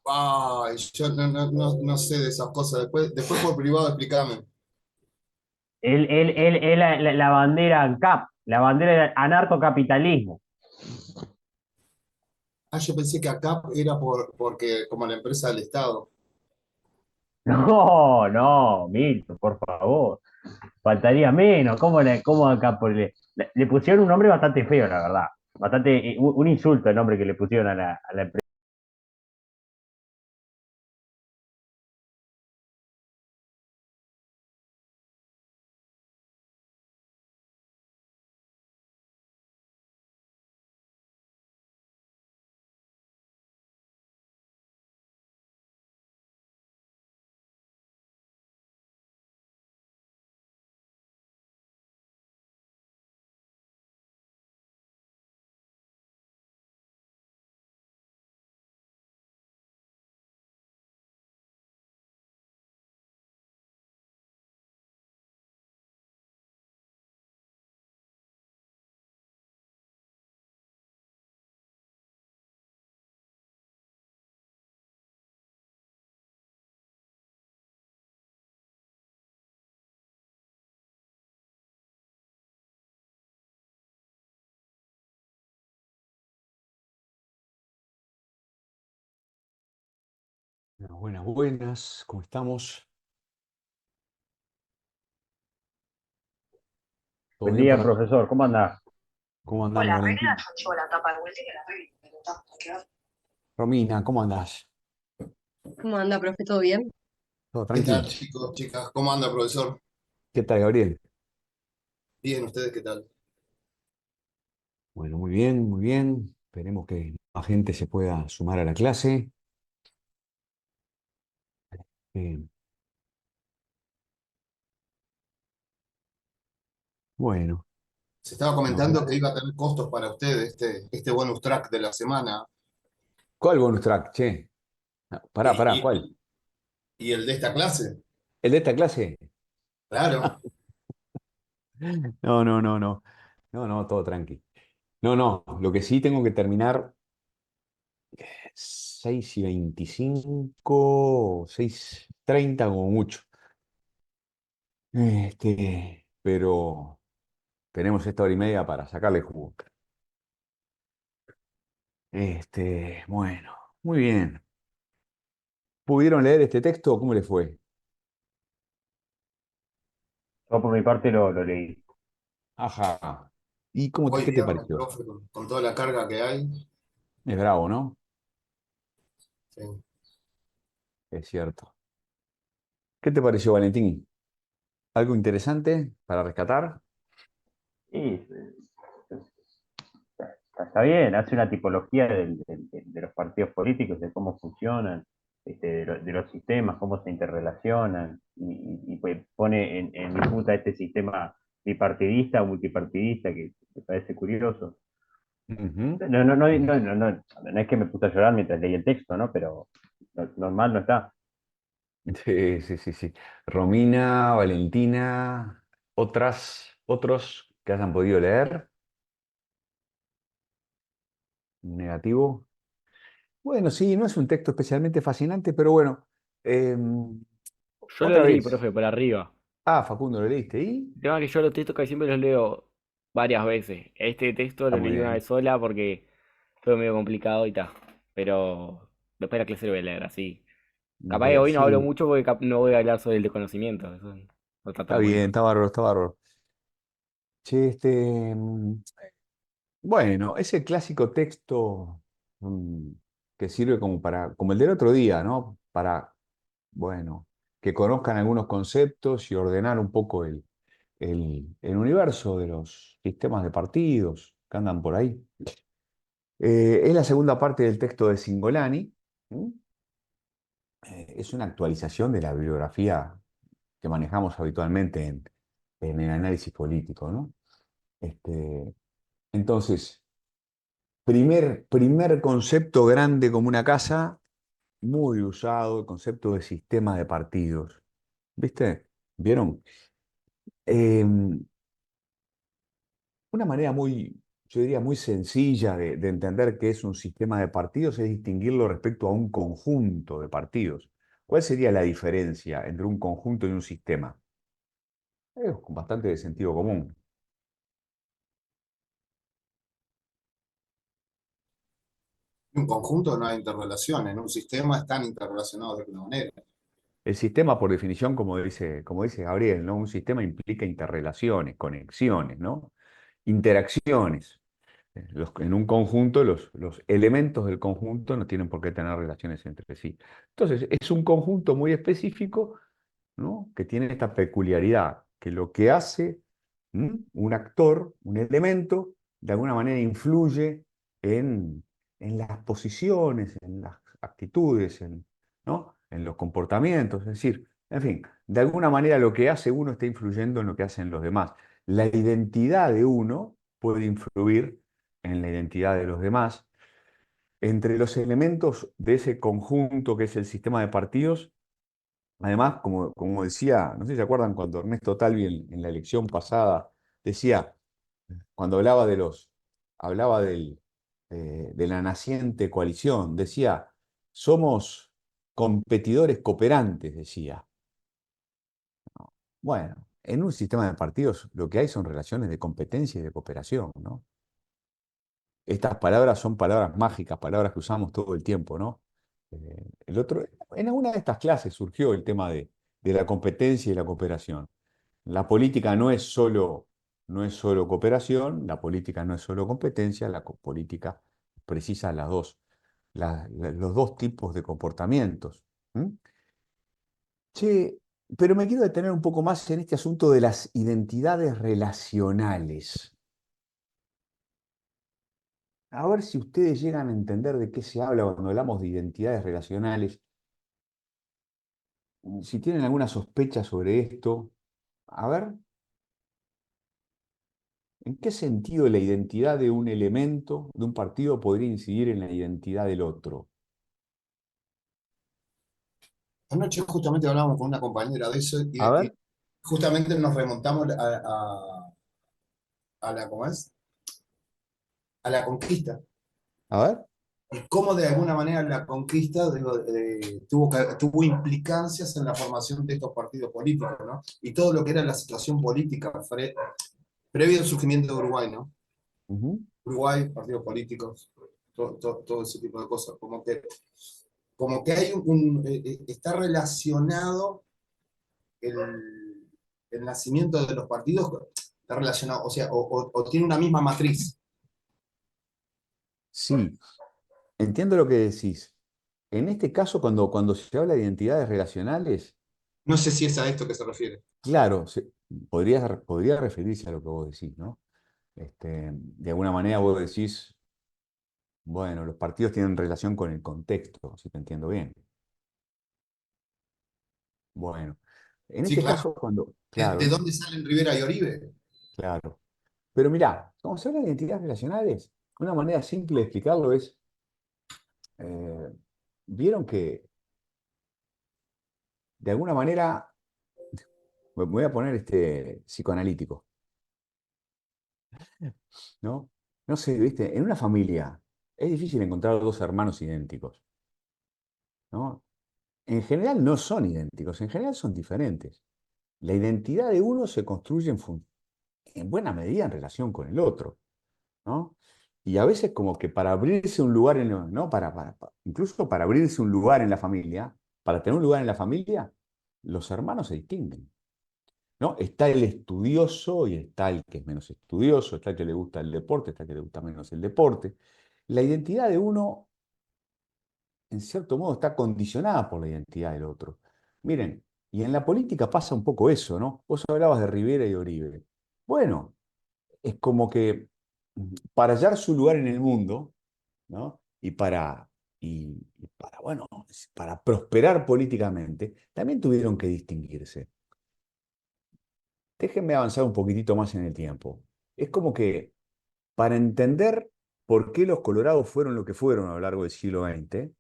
Ay, yo no sé de esas cosas. Después por privado explícame. Él la bandera ANCAP, la bandera del anarcocapitalismo. Ah, yo pensé que acá era porque como la empresa del Estado. No, no, Milton, por favor. Faltaría menos. ¿Cómo ANCAP? Porque le pusieron un nombre bastante feo, la verdad. Bastante, un insulto el nombre que le pusieron a la empresa. Bueno, buenas, buenas, ¿cómo estamos? ¿Todo Buen bien día, por acá? profesor. ¿Cómo andás? ¿Cómo andamos, Valentín? Romina, ¿cómo andás? ¿Cómo anda, profe? ¿Todo bien? ¿Todo ¿Qué tal, tranqui? chicos, chicas? ¿Cómo anda, profesor? ¿Qué tal, Gabriel? Bien, ¿ustedes qué tal? Bueno, muy bien, muy bien. Esperemos que más gente se pueda sumar a la clase. Eh, bueno, Se estaba no. comentando que iba a tener costos para ustedes este bonus track de la semana. ¿Cuál bonus track? Che, no, pará, ¿Y, pará, y, ¿cuál? y el de esta clase? ¿El de esta clase? Claro. No, no, no, no. No, no, todo tranqui. No, no, lo que sí tengo que terminar 6:25, 6:30 como mucho. Pero tenemos esta hora y media para sacarle jugo. Bueno, muy bien. ¿Pudieron leer este texto? ¿Cómo les fue? Yo por mi parte lo leí. Ajá. ¿Y qué Hoy te viernes, pareció? profe, con toda la carga que hay. Es bravo, ¿no? Sí. Es cierto. ¿Qué te pareció, Valentín? ¿Algo interesante para rescatar? Sí, está bien, hace una tipología de los partidos políticos, de cómo funcionan, de los sistemas, cómo se interrelacionan, y, pues pone en disputa este sistema bipartidista o multipartidista que me parece curioso. Ujú. No es que me puse a llorar mientras leí el texto, ¿no? Pero normal no está. Sí, sí, sí, sí. Romina, Valentina, otros que hayan podido leer. Negativo. Bueno, sí, no es un texto especialmente fascinante, pero bueno. em, Yo lo otra leí, vez. profe, por arriba. Ah, Facundo, ¿lo leíste? ¿Y? El tema es que yo los textos casi siempre los leo varias veces. Este texto Está lo muy leí una vez bien. sola porque fue medio complicado y tal. Pero después de la clase lo voy a leer así. Capaz que hoy no hablo Sí, mucho porque no voy a hablar sobre el desconocimiento. Eso no está está tan bueno. bien, está bárbaro, está bárbaro. Che, bueno, es el clásico texto mm, que sirve como el del otro día, ¿no? Para, bueno, que conozcan algunos conceptos y ordenar un poco el universo de los sistemas de partidos que andan por ahí. Es la segunda parte del texto de Singolani. ¿Mm? Es una actualización de la bibliografía que manejamos habitualmente en el análisis político, ¿no? Este, entonces, primer concepto grande como una casa, muy usado, el concepto de sistema de partidos. ¿Viste? ¿Vieron? Una manera muy yo diría, muy sencilla de entender qué es un sistema de partidos es distinguirlo respecto a un conjunto de partidos. ¿Cuál sería la diferencia entre un conjunto y un sistema? Es bastante de sentido común. En un conjunto no hay interrelación, en un sistema están interrelacionados de alguna manera. El sistema, por definición, como dice Gabriel, ¿no? Un sistema implica interrelaciones, conexiones, ¿no? Interacciones. En un conjunto, los elementos del conjunto no tienen por qué tener relaciones entre sí. Entonces, es un conjunto muy específico, ¿no? Que tiene esta peculiaridad, que lo que hace un actor, un elemento, de alguna manera influye en las posiciones, en las actitudes, ¿no? En los comportamientos, es decir, en fin, de alguna manera lo que hace uno está influyendo en lo que hacen los demás. La identidad de uno puede influir en la identidad de los demás. Entre los elementos de ese conjunto que es el sistema de partidos, además, como decía, no sé si se acuerdan cuando Ernesto Talvi en la elección pasada decía, cuando hablaba de la naciente coalición, decía, somos competidores cooperantes, decía. Bueno, en un sistema de partidos lo que hay son relaciones de competencia y de cooperación, ¿no? Estas palabras son palabras mágicas, palabras que usamos todo el tiempo, ¿no? En alguna de estas clases surgió el tema de la competencia y la cooperación. La política no es solo cooperación, la política no es solo competencia, política precisa los dos tipos de comportamientos. ¿Mm? Che, pero me quiero detener un poco más en este asunto de las identidades relacionales. A ver si ustedes llegan a entender de qué se habla cuando hablamos de identidades relacionales. Si tienen alguna sospecha sobre esto, a ver, ¿en qué sentido la identidad de un elemento, de un partido, podría incidir en la identidad del otro? Anoche justamente hablábamos con una compañera de eso A y ver, justamente nos remontamos a la, ¿cómo es? A la conquista. a ver, Y cómo de alguna manera la conquista tuvo implicancias en la formación de estos partidos políticos, ¿no? Y todo lo que era la situación política previo al surgimiento de Uruguay, ¿no? ujú, Uruguay, partidos políticos, todo ese tipo de cosas. Como que hay está relacionado el nacimiento de los partidos, está relacionado, o sea, o tiene una misma matriz. sí, entiendo lo que decís. En este caso, cuando se habla de identidades relacionales, No sé si es a esto que se refiere. claro, podría referirse a lo que vos decís, ¿no? De alguna manera vos decís, bueno, los partidos tienen relación con el contexto, si te entiendo bien. Bueno, en Sí, este claro. caso, claro, ¿De dónde salen Rivera y Oribe? claro. Pero mirá, cuando se habla de identidades relacionales, una manera simple de explicarlo es, eh, vieron que de alguna manera, me voy a poner psicoanalítico, ¿no? No sé, viste, en una familia es difícil encontrar dos hermanos idénticos, ¿no? En general no son idénticos, en general son diferentes. La identidad de uno se construye en buena medida en relación con el otro, ¿no? Y a veces como que para abrirse un lugar ¿no? Incluso para abrirse un lugar en la familia, para tener un lugar en la familia, los hermanos se distinguen, ¿no? Está el estudioso y está el que es menos estudioso, está el que le gusta el deporte, está el que le gusta menos el deporte. La identidad de uno, en cierto modo, está condicionada por la identidad del otro. Miren, y en la política pasa un poco eso, ¿no? Vos hablabas de Rivera y Oribe. Bueno, es como que para hallar su lugar en el mundo, ¿no? Bueno, para prosperar políticamente, también tuvieron que distinguirse. Déjenme avanzar un poquitito más en el tiempo. Es como que para entender por qué los colorados fueron lo que fueron a lo largo del siglo XX,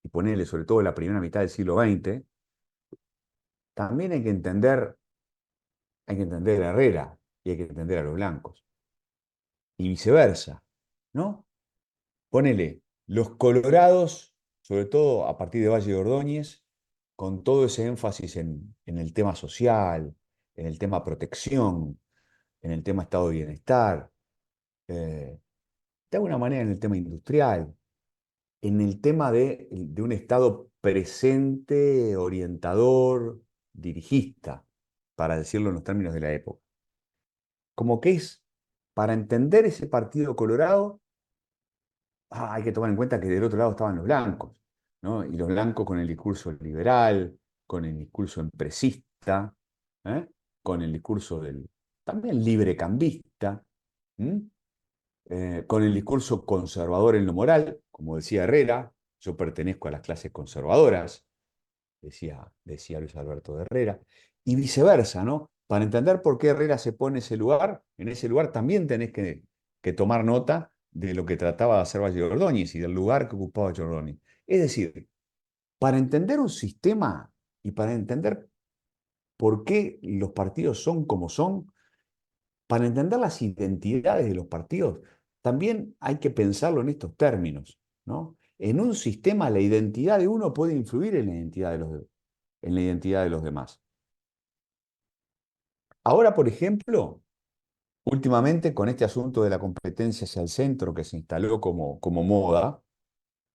y ponerle sobre todo la primera mitad del siglo XX, también hay que entender a Herrera y hay que entender a los blancos. Y viceversa. ¿no? Ponele, los colorados, sobre todo a partir de Valle de Ordóñez, con todo ese énfasis en el tema social, en el tema protección, en el tema estado de bienestar, eh, de alguna manera en el tema industrial, en el tema de un Estado presente, orientador, dirigista, para decirlo en los términos de la época. Como que es, para entender ese partido colorado, hay que tomar en cuenta que del otro lado estaban los blancos, ¿no? Y los blancos con el discurso liberal, con el discurso empresista, ¿eh? Con el discurso también librecambista, ¿m? Con el discurso conservador en lo moral, como decía Herrera, yo pertenezco a las clases conservadoras, decía Luis Alberto de Herrera, y viceversa, ¿no? Para entender por qué Herrera se pone en ese lugar también tenés que tomar nota de lo que trataba de hacer Valle de Ordóñez y del lugar que ocupaba Valle de Ordóñez. Es decir, para entender un sistema y para entender por qué los partidos son como son, para entender las identidades de los partidos, también hay que pensarlo en estos términos, ¿no? En un sistema la identidad de uno puede influir en la identidad en la identidad de los demás. Ahora, por ejemplo, últimamente con este asunto de la competencia hacia el centro que se instaló como moda,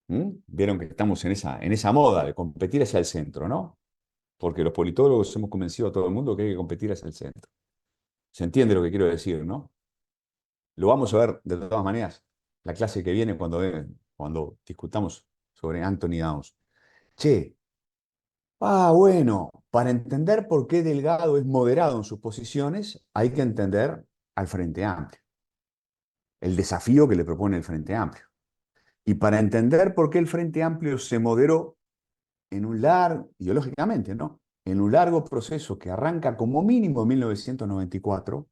vieron que estamos en esa moda de competir hacia el centro, ¿no? Porque los politólogos hemos convencido a todo el mundo que hay que competir hacia el centro. Se entiende lo que quiero decir, ¿no? Lo vamos a ver de todas maneras la clase que viene cuando discutamos sobre Anthony Downs. Che, bueno, para entender por qué Delgado es moderado en sus posiciones, hay que entender al Frente Amplio, el desafío que le propone el Frente Amplio. Y para entender por qué el Frente Amplio se moderó ideológicamente, ¿no? En un largo proceso que arranca como mínimo en 1994,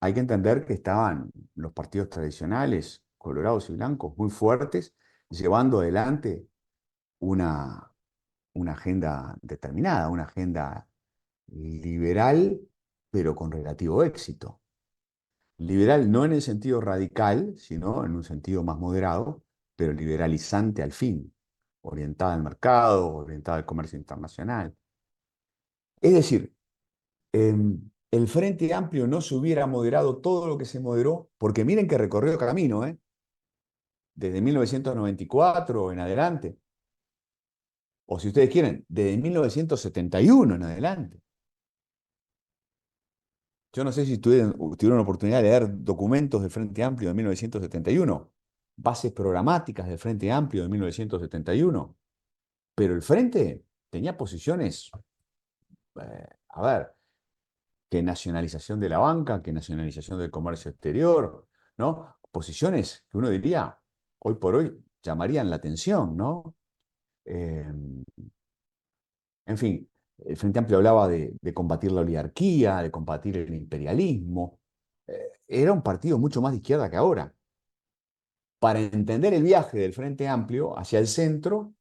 hay que entender que estaban los partidos tradicionales, colorados y blancos, muy fuertes, llevando adelante una, una agenda determinada, una agenda liberal, pero con relativo éxito. Liberal no en el sentido radical, sino en un sentido más moderado, pero liberalizante al fin, orientada al mercado, orientada al comercio internacional. Es decir, el Frente Amplio no se hubiera moderado todo lo que se moderó, porque miren que recorrió camino, desde 1994 en adelante, o si ustedes quieren, desde 1971 en adelante. Yo no sé si tuvieron la oportunidad de leer documentos del Frente Amplio de 1971, bases programáticas del Frente Amplio de 1971, pero el Frente tenía posiciones, a ver, que nacionalización de la banca, que nacionalización del comercio exterior, ¿no? Posiciones que uno diría, hoy por hoy, llamarían la atención, ¿no? Eh, en fin, el Frente Amplio hablaba de combatir la oligarquía, de combatir el imperialismo. Era un partido mucho más de izquierda que ahora. Para entender el viaje del Frente Amplio hacia el centro,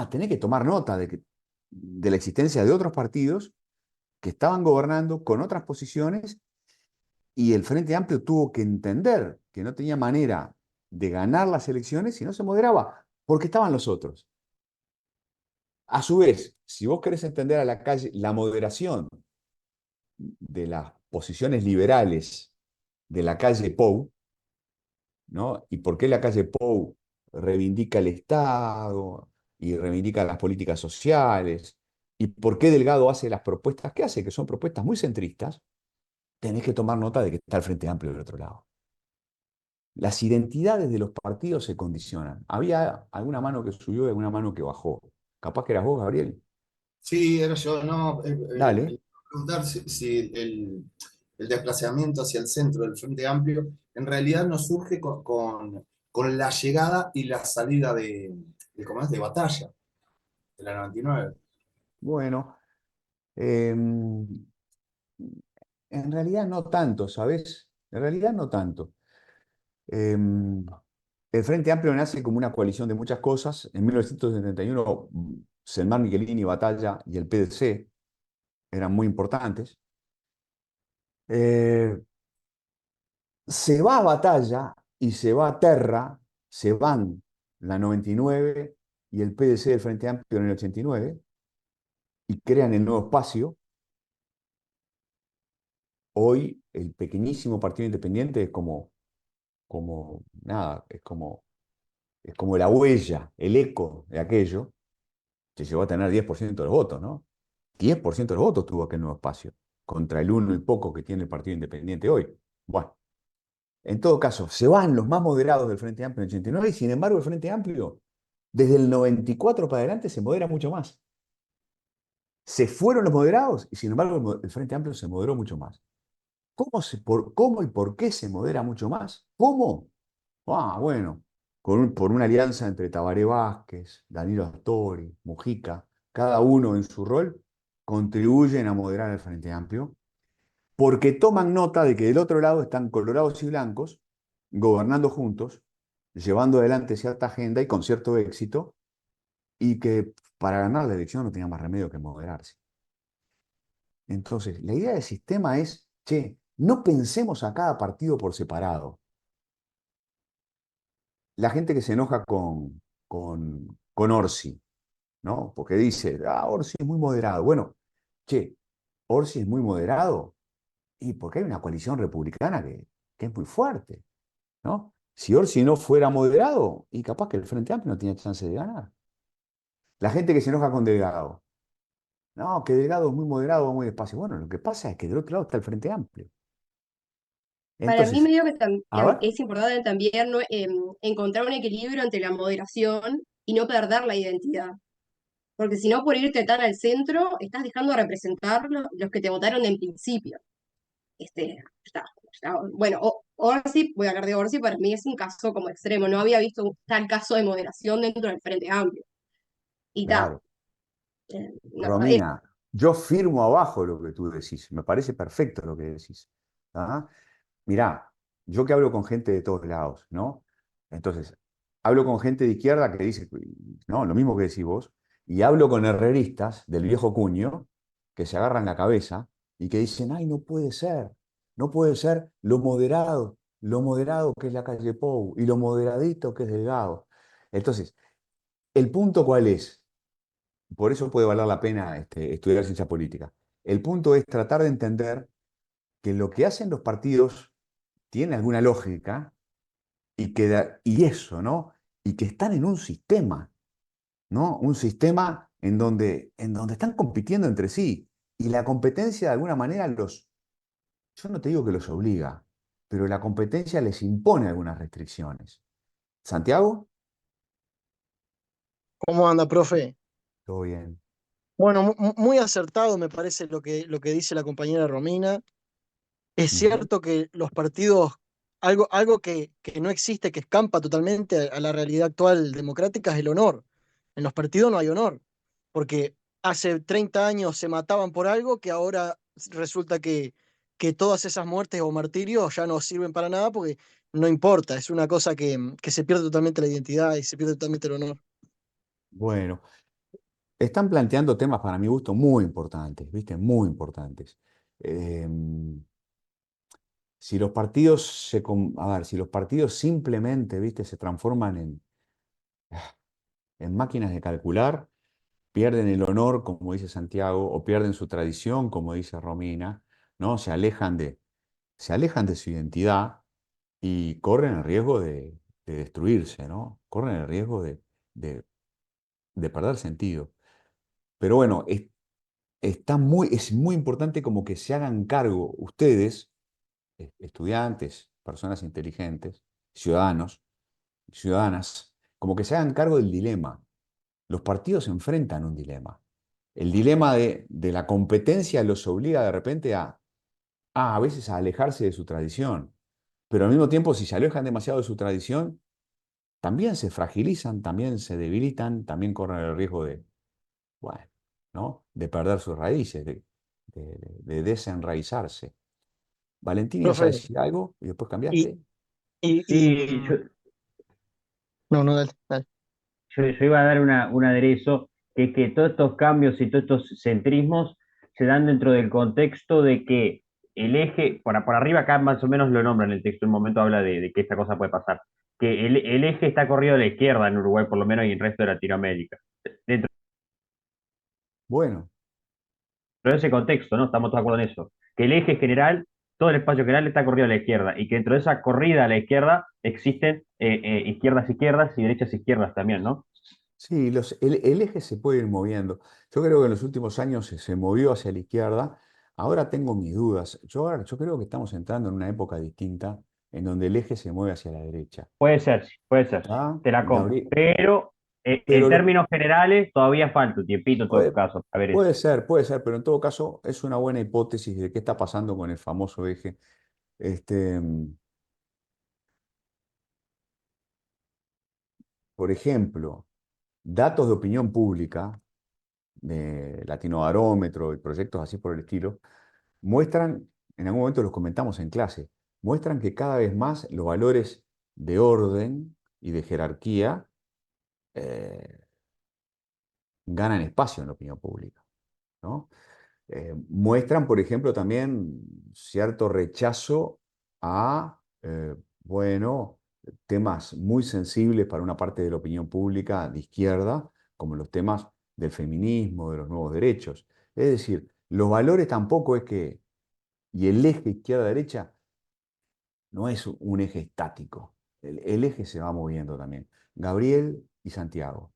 tenés que tomar nota de la existencia de otros partidos que estaban gobernando con otras posiciones y el Frente Amplio tuvo que entender que no tenía manera de ganar las elecciones si no se moderaba, porque estaban los otros. A su vez, si vos querés entender a la calle la moderación de las posiciones liberales de la calle Pou, ¿no? Y por qué la calle Pou reivindica el Estado y reivindica las políticas sociales, y por qué Delgado hace las propuestas que hace, que son propuestas muy centristas, tenés que tomar nota de que está el Frente Amplio del otro lado. Las identidades de los partidos se condicionan. Había alguna mano que subió y alguna mano que bajó. Capaz que eras vos, Gabriel. Sí, era yo, no. Dale. Preguntar si el desplazamiento hacia el centro del Frente Amplio en realidad no surge con la llegada y la salida ¿cómo es? De Batalla, de la 99. Bueno, en realidad no tanto, ¿sabes? En realidad no tanto. Em, el Frente Amplio nace como una coalición de muchas cosas. En 1971, Selmar Michelini, Batalla y el PDC eran muy importantes. Eh, se va a Batalla y se va a Terra, se van la 99 y el PDC del Frente Amplio en el 89 y crean el nuevo espacio. Hoy el pequeñísimo partido independiente es como nada, es como la huella, el eco de aquello, que llegó a tener 10% de los votos, ¿no? 10% de los votos tuvo aquel nuevo espacio, contra el 1 y poco que tiene el partido independiente hoy. Bueno, en todo caso, se van los más moderados del Frente Amplio en el 89 y sin embargo el Frente Amplio, desde el 94 para adelante, se modera mucho más. Se fueron los moderados y sin embargo el Frente Amplio se moderó mucho más. ¿Cómo y por qué se modera mucho más? ¿Cómo? Bueno, por una alianza entre Tabaré Vázquez, Danilo Astori, Mujica, cada uno en su rol, contribuyen a moderar el Frente Amplio, porque toman nota de que del otro lado están colorados y blancos, gobernando juntos, llevando adelante cierta agenda y con cierto éxito, y que para ganar la elección no tenía más remedio que moderarse. Entonces, la idea del sistema es, che, no pensemos a cada partido por separado. La gente que se enoja con Orsi, ¿no? Porque dice, Orsi es muy moderado. Bueno, che, Orsi es muy moderado y porque hay una coalición republicana que es muy fuerte, ¿no? Si Orsi no fuera moderado, y capaz que el Frente Amplio no tiene chance de ganar. La gente que se enoja con Delgado, no, que Delgado es muy moderado, va muy despacio. Bueno, lo que pasa es que del otro lado está el Frente Amplio. Para mí Entonces, medio a ver, es importante también, ¿no? Encontrar un equilibrio entre la moderación y no perder la identidad. Porque si no, por irte tan al centro, estás dejando de representar los que te votaron en principio. Bueno, Orsi, voy a hablar de Orsi, para mí es un caso como extremo. No había visto tal caso de moderación dentro del Frente Amplio. Y está, claro, Romina, yo firmo abajo lo que tú decís, me parece perfecto lo que decís. ¿Ah? Mirá, yo que hablo con gente de todos lados, ¿no? Entonces, hablo con gente de izquierda que dice, no, lo mismo que decís vos, y hablo con herreristas del viejo cuño que se agarran la cabeza y que dicen, ay, no puede ser, no puede ser lo moderado que es la calle Pou y lo moderadito que es Delgado. Entonces, ¿el punto cuál es? Por eso puede valer la pena estudiar ciencia política. El punto es tratar de entender que lo que hacen los partidos tiene alguna lógica y eso, ¿no? Y que están en un sistema, ¿no? Un sistema en donde están compitiendo entre sí. Y la competencia de alguna manera yo no te digo que los obliga, pero la competencia les impone algunas restricciones. ¿Santiago? ¿Cómo anda, profe? Todo bien. Bueno, muy acertado me parece lo que dice la compañera Romina. Es Ujú. cierto que los partidos, algo que no existe, que escampa totalmente a la realidad actual democrática, es el honor. En los partidos no hay honor, porque hace 30 años se mataban por algo que ahora resulta que todas esas muertes o martirios ya no sirven para nada porque no importa, es una cosa que se pierde totalmente la identidad y se pierde totalmente el honor. Bueno, están planteando temas para mi gusto muy importantes, ¿viste? Muy importantes. Eh, si los partidos a ver, si los partidos simplemente, ¿viste? Se transforman en máquinas de calcular, pierden el honor, como dice Santiago, o pierden su tradición, como dice Romina, ¿no? Se alejan de su identidad y corren el riesgo de destruirse, ¿no? Corren el riesgo de, de perder sentido. Pero bueno, es muy importante como que se hagan cargo ustedes, estudiantes, personas inteligentes, ciudadanos, ciudadanas, como que se hagan cargo del dilema. Los partidos enfrentan un dilema. El dilema de la competencia los obliga de repente a veces a alejarse de su tradición. Pero al mismo tiempo, si se alejan demasiado de su tradición, también se fragilizan, también se debilitan, también corren el riesgo bueno, ¿no? De perder sus raíces, de desenraizarse. Valentín, ¿ibas a Profe, decir algo y después y, cambiaste? Sí, no, no, dale, dale. yo iba a dar un aderezo, que es que todos estos cambios y todos estos centrismos se dan dentro del contexto de que el eje, por arriba acá más o menos lo nombra en el texto, en un momento habla de que esta cosa puede pasar, que el eje está corrido a la izquierda en Uruguay por lo menos y en el resto de Latinoamérica. Dentro Bueno, de ese contexto, ¿no? Estamos todos de acuerdo en eso. Que el eje general, todo el espacio general está corrido a la izquierda y que dentro de esa corrida a la izquierda existen izquierdas y derechas izquierdas también, ¿no? sí, el eje se puede ir moviendo. Yo creo que en los últimos años se movió hacia la izquierda. Ahora tengo mis dudas. Yo creo que estamos entrando en una época distinta en donde el eje se mueve hacia la derecha. Puede ser, ¿Ah? te la compro. Pero en Pero términos generales todavía falta un tiempito en todo puede, caso. A ver eso. puede ser, pero en todo caso es una buena hipótesis de qué está pasando con el famoso eje. Este, por ejemplo, datos de opinión pública, de Latinobarómetro y proyectos así por el estilo, muestran, en algún momento los comentamos en clase, muestran que cada vez más los valores de orden y de jerarquía eh, ganan espacio en la opinión pública, ¿no? Muestran, por ejemplo, también cierto rechazo a, bueno, temas muy sensibles para una parte de la opinión pública de izquierda, como los temas del feminismo, de los nuevos derechos. Es decir, los valores tampoco es que, y el eje izquierda-derecha no es un eje estático, el eje se va moviendo también. Gabriel y Santiago.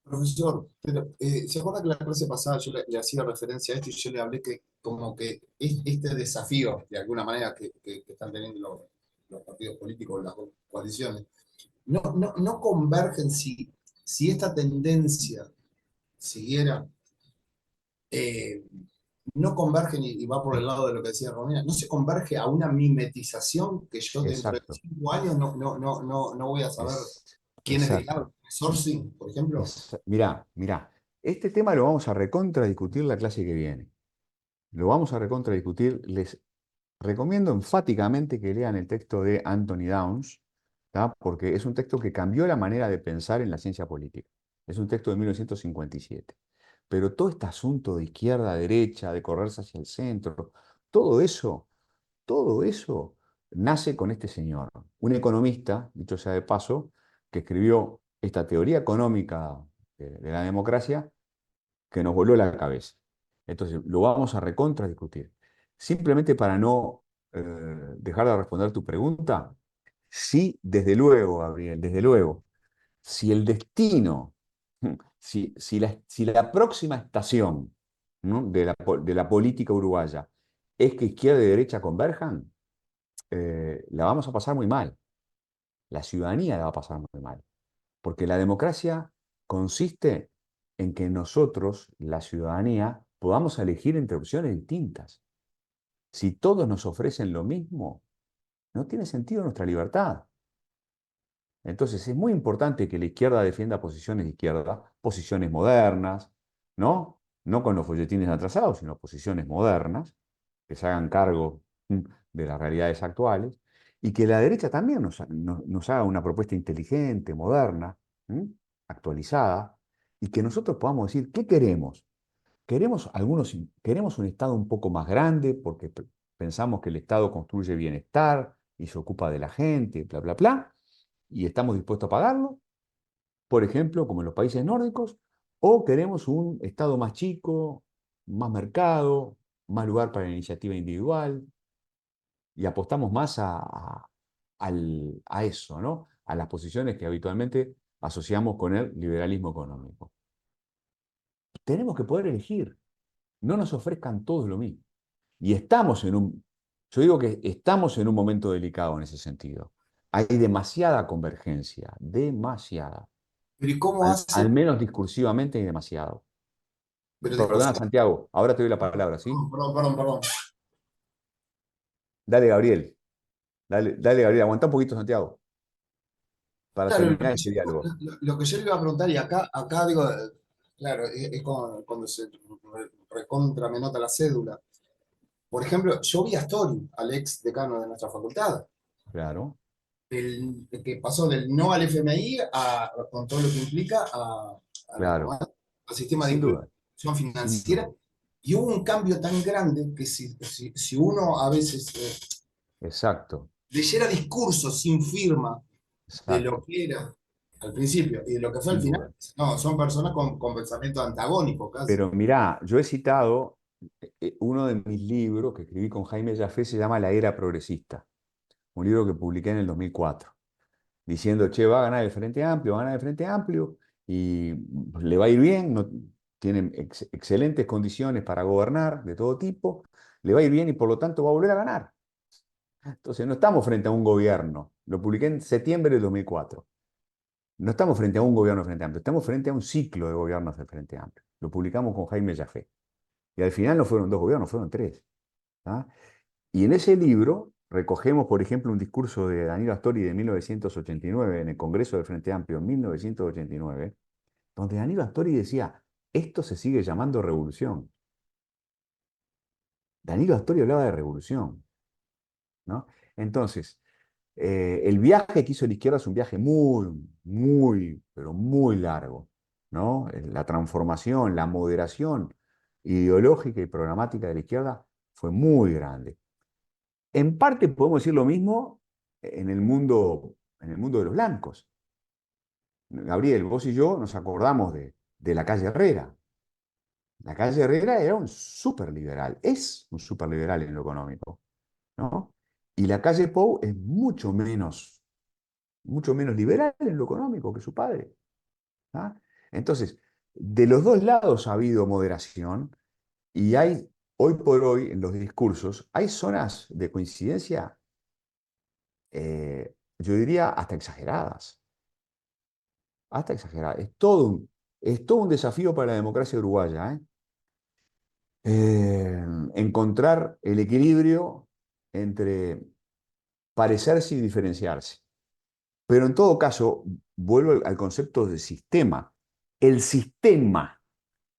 Profesor, pero, ¿se acuerda que la clase pasada yo le hacía referencia a esto y yo le hablé que como que este desafío, de alguna manera, que están teniendo los partidos políticos, las coaliciones, no convergen si esta tendencia siguiera, eh, no convergen y va por el lado de lo que decía Romina, no se converge a una mimetización que yo dentro de Exacto. 5 años no voy a saber quién es de Exacto. cada sourcing, por ejemplo. Mirá, este tema lo vamos a recontra discutir la clase que viene. Lo vamos a recontra discutir. Les recomiendo enfáticamente que lean el texto de Anthony Downs, ¿tá? Porque es un texto que cambió la manera de pensar en la ciencia política. Es un texto de 1957. Pero todo este asunto de izquierda a derecha, de correrse hacia el centro, todo eso, todo eso nace con este señor, un economista, dicho sea de paso, que escribió esta teoría económica de la democracia que nos voló la cabeza. Entonces, lo vamos a recontra discutir. Simplemente para no dejar de responder tu pregunta, sí, desde luego, Gabriel, desde luego, si el destino, si la próxima estación, ¿no?, de la política uruguaya es que izquierda y derecha converjan, la vamos a pasar muy mal. La ciudadanía la va a pasar muy mal. Porque la democracia consiste en que nosotros, la ciudadanía, podamos elegir entre opciones distintas. Si todos nos ofrecen lo mismo, no tiene sentido nuestra libertad. Entonces es muy importante que la izquierda defienda posiciones de izquierda, posiciones modernas, ¿no? No con los folletines atrasados, sino posiciones modernas, que se hagan cargo de las realidades actuales, y que la derecha también nos haga una propuesta inteligente, moderna, ¿m?, actualizada, y que nosotros podamos decir, ¿qué queremos? Queremos un Estado un poco más grande porque pensamos que el Estado construye bienestar y se ocupa de la gente, bla, bla, bla, y estamos dispuestos a pagarlo, por ejemplo, como en los países nórdicos, o queremos un Estado más chico, más mercado, más lugar para la iniciativa individual, y apostamos más a eso, ¿no? A las posiciones que habitualmente asociamos con el liberalismo económico. Tenemos que poder elegir, no nos ofrezcan todos lo mismo. Y yo digo que estamos en un momento delicado en ese sentido. Hay demasiada convergencia, demasiada. Pero ¿y cómo Al hace? menos discursivamente hay demasiado. Pero Perdona, Santiago, ahora te doy la palabra, ¿sí? perdón. Dale, Gabriel. Dale, Gabriel. Aguanta un poquito, Santiago, para Claro, terminar este diálogo. lo que yo le iba a preguntar, y acá digo, claro, es cuando se recontra me nota la cédula. Por ejemplo, yo vi a Astori, al ex decano de nuestra facultad, Claro, el que pasó del no al FMI con todo lo que implica al claro. sistema de Sin duda, inclusión sin financiera, duda. Y hubo un cambio tan grande que si uno a veces Exacto, leyera discursos sin firma de lo exacto, que era al principio y de lo que fue al sin final, duda. no, son personas con pensamiento antagónico casi. Pero mirá, yo he citado uno de mis libros que escribí con Jaime Jafé, se llama La Era Progresista, un libro que publiqué en el 2004, diciendo, che, va a ganar el Frente Amplio, va a ganar el Frente Amplio y le va a ir bien, no, tienen excelentes condiciones para gobernar de todo tipo, le va a ir bien y por lo tanto va a volver a ganar. Entonces no estamos frente a un gobierno, lo publiqué en septiembre del 2004. No estamos frente a un gobierno del Frente Amplio, estamos frente a un ciclo de gobiernos del Frente Amplio. Lo publicamos con Jaime Jafé. Y al final no fueron dos gobiernos, fueron tres. ¿Ah? Y en ese libro recogemos, por ejemplo, un discurso de Danilo Astori de 1989, en el Congreso del Frente Amplio en 1989, donde Danilo Astori decía, esto se sigue llamando revolución. Danilo Astori hablaba de revolución, ¿no? Entonces, el viaje que hizo la izquierda es un viaje muy, muy, pero muy largo, ¿no? La transformación, la moderación ideológica y programática de la izquierda fue muy grande. En parte podemos decir lo mismo en el mundo de los blancos. Gabriel, vos y yo nos acordamos de la calle Herrera. La calle Herrera era un súper liberal, es un súper liberal en lo económico, ¿no? Y la calle Pou es mucho menos liberal en lo económico que su padre. ¿Ah? Entonces, de los dos lados ha habido moderación y hay, hoy por hoy, en los discursos, hay zonas de coincidencia, yo diría, hasta exageradas. Hasta exageradas. Es todo un desafío para la democracia uruguaya, ¿eh? Eh, Encontrar el equilibrio entre parecerse y diferenciarse. Pero en todo caso, vuelvo al concepto de sistema. El sistema,